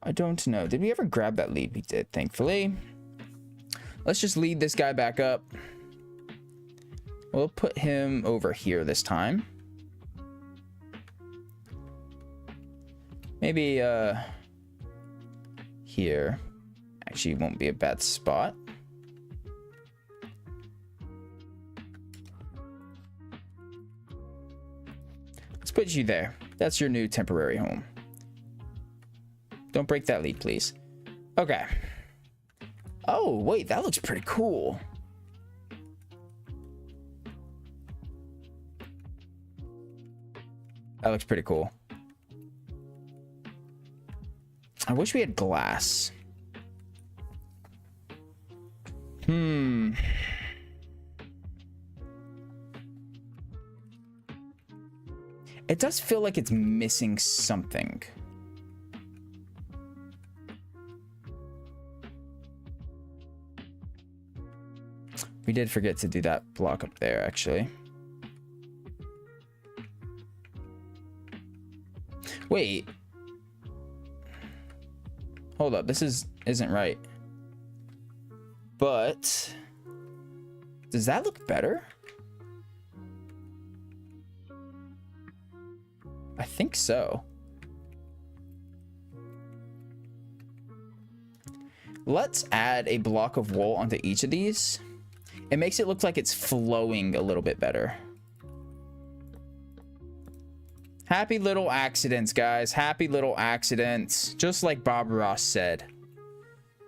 I don't know. Did we ever grab that lead? We did, thankfully. Let's just lead this guy back up. We'll put him over here this time. Maybe here. Actually, won't be a bad spot. Let's put you there. That's your new temporary home. Don't break that leaf, please. Okay. Oh, wait, that looks pretty cool. That looks pretty cool. I wish we had glass. It does feel like it's missing something. We did forget to do that block up there, actually. Wait. Hold up, this isn't right. But does that look better? I think so. Let's add a block of wool onto each of these. It makes it look like it's flowing a little bit better. Happy little accidents, guys. Happy little accidents. Just like Bob Ross said.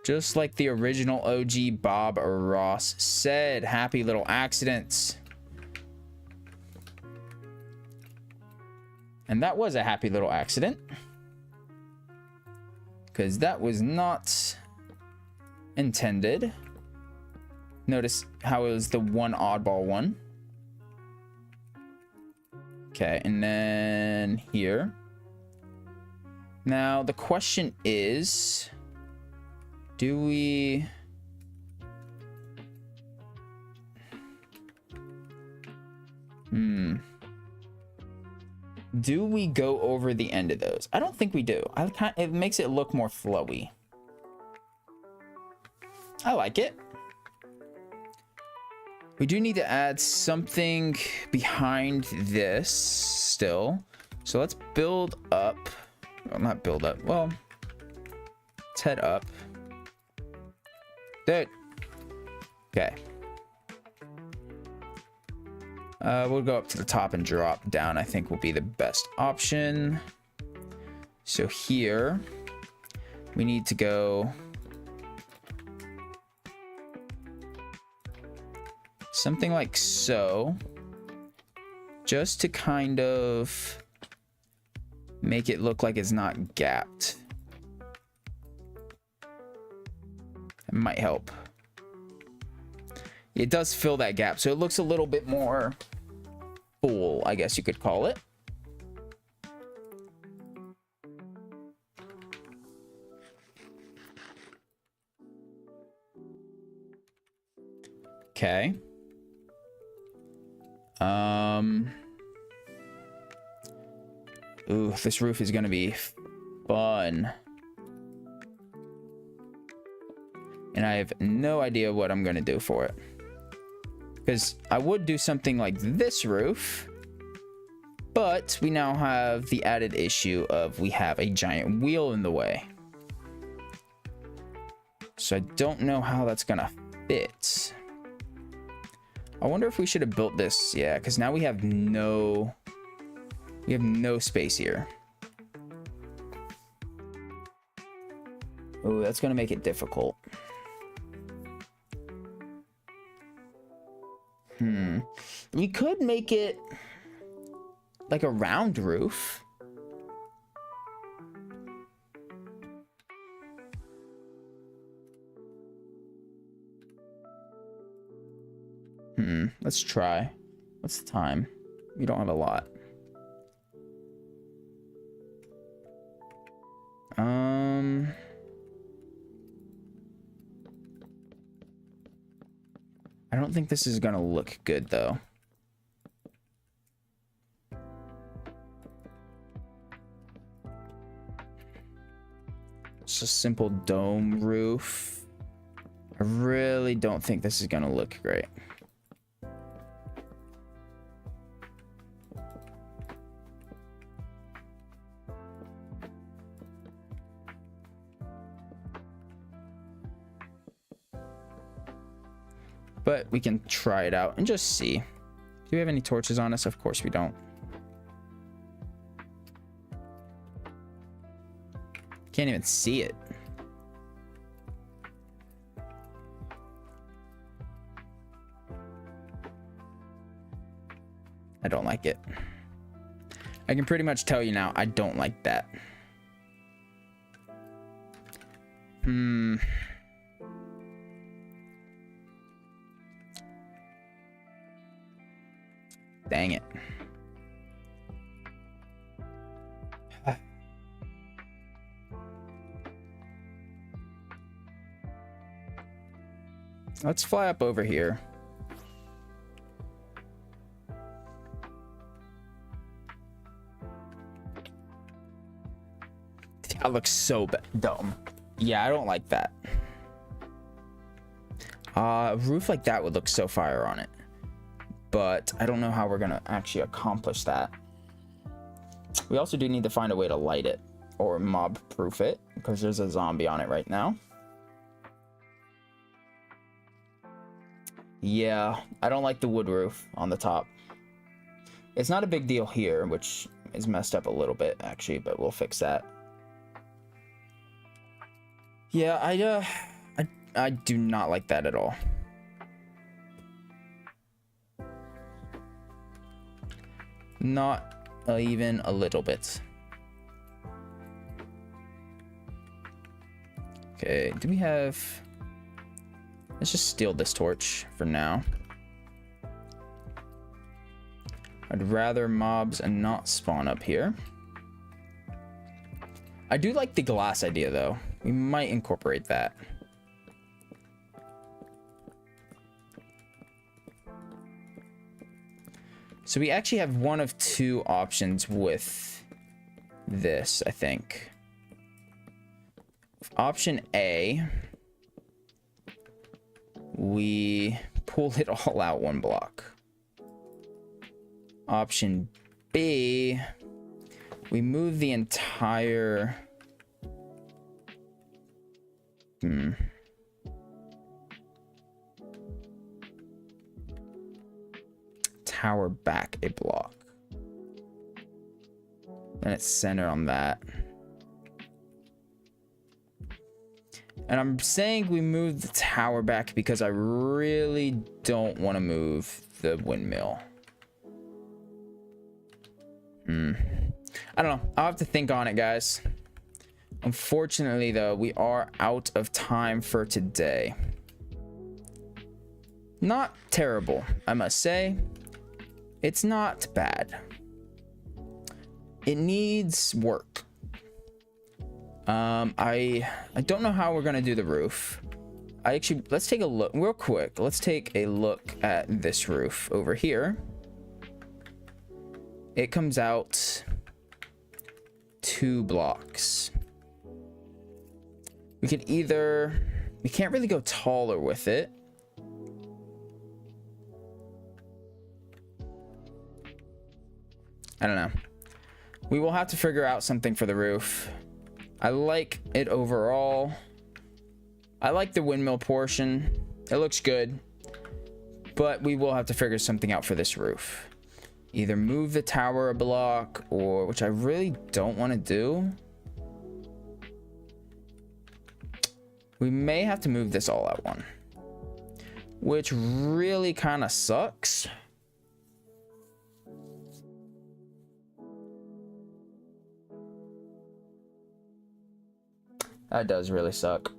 Just like the original OG Bob Ross said. Happy little accidents. And that was a happy little accident. Because that was not intended. Notice how it was the one oddball one. Okay, and then here. Now, the question is, do we... Do we go over the end of those? I don't think we do. It makes it look more flowy. I like it. We do need to add something behind this still. So let's build up. Well, not build up. Well, let's head up. There. Okay. We'll go up to the top and drop down. I think will be the best option. So here we need to go something like so, just to kind of make it look like it's not gapped. It might help. It does fill that gap, so it looks a little bit more full, I guess you could call it. Okay. Ooh, this roof is gonna be fun. And I have no idea what I'm gonna do for it. Because I would do something like this roof, but we now have the added issue of we have a giant wheel in the way. So I don't know how that's gonna fit. I wonder if we should have built this. Yeah, because now we have no space here. Oh, that's gonna make it difficult. We could make it like a round roof. Let's try. What's the time? We don't have a lot. I don't think this is gonna look good though. It's a simple dome roof. I really don't think this is gonna look great. but we can try it out and just see. Do we have any torches on us? Of course we don't. Can't even see it. I don't like it. I can pretty much tell you now, I don't like that. Dang it. Let's fly up over here. That looks so dumb. Yeah, I don't like that. A roof like that would look so fire on it. But I don't know how we're gonna actually accomplish that. We also do need to find a way to light it or mob proof it because there's a zombie on it right now. Yeah, I don't like the wood roof on the top. It's not a big deal here, which is messed up a little bit actually, but we'll fix that. Yeah, I do not like that at all. Not even a little bit. Okay, do we have... Let's just steal this torch for now. I'd rather mobs and not spawn up here. I do like the glass idea though. We might incorporate that. So we actually have one of two options with this, I think. Option A, we pull it all out one block. Option B, we move the entire... tower back a block. And it's centered on that. And I'm saying we move the tower back because I really don't want to move the windmill. I don't know. I'll have to think on it, guys. Unfortunately, though, we are out of time for today. Not terrible, I must say. It's not bad. It needs work. I don't know how we're gonna do the roof. Let's take a look real quick. Let's take a look at this roof over here. It comes out 2 blocks. We can't really go taller with it. I don't know. We will have to figure out something for the roof. I like it overall. I like the windmill portion. It looks good. But we will have to figure something out for this roof. Either move the tower a block, or, which I really don't want to do. We may have to move this all out one. Which really kind of sucks. That does really suck.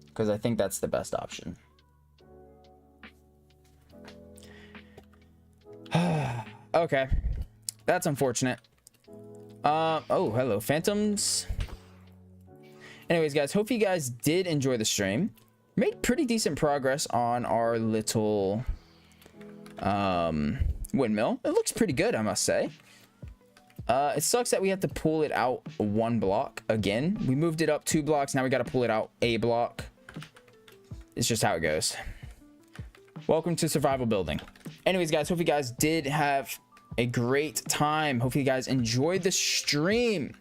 Because I think that's the best option. Okay. That's unfortunate. Oh, hello, Phantoms. Anyways, guys, hope you guys did enjoy the stream. Made pretty decent progress on our little windmill. It looks pretty good, I must say. It sucks that we have to pull it out 1 block again. We moved it up 2 blocks. Now we got to pull it out a block. It's just how it goes. Welcome to survival building. Anyways, guys, hope you guys did have a great time. Hopefully you guys enjoyed the stream.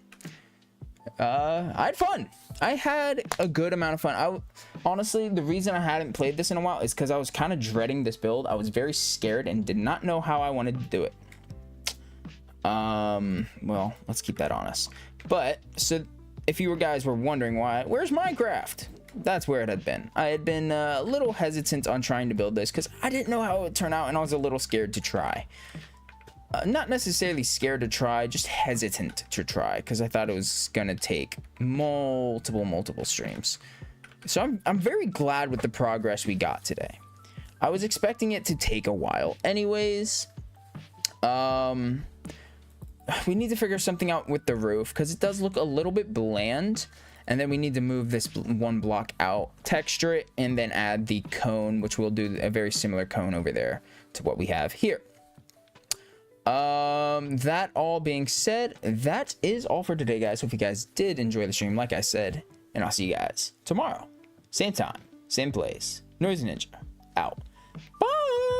I had fun. I had a good amount of fun. Honestly, the reason I hadn't played this in a while is because I was kind of dreading this build. I was very scared and did not know how I wanted to do it. Well, let's keep that honest. But so if you guys were wondering where's Minecraft? That's where it had been. I had been a little hesitant on trying to build this because I didn't know how it would turn out, and I was a little scared to try. Not necessarily scared to try, just hesitant to try because I thought it was gonna take multiple streams. So I'm very glad with the progress we got today. I was expecting it to take a while anyways. We need to figure something out with the roof because it does look a little bit bland, and then we need to move this one block out, texture it, and then add the cone, which we'll do a very similar cone over there to what we have here. That all being said, that is all for today, guys. Hope you guys did enjoy the stream, like I said, and I'll see you guys tomorrow, same time, same place. Noisy Ninja out. Bye.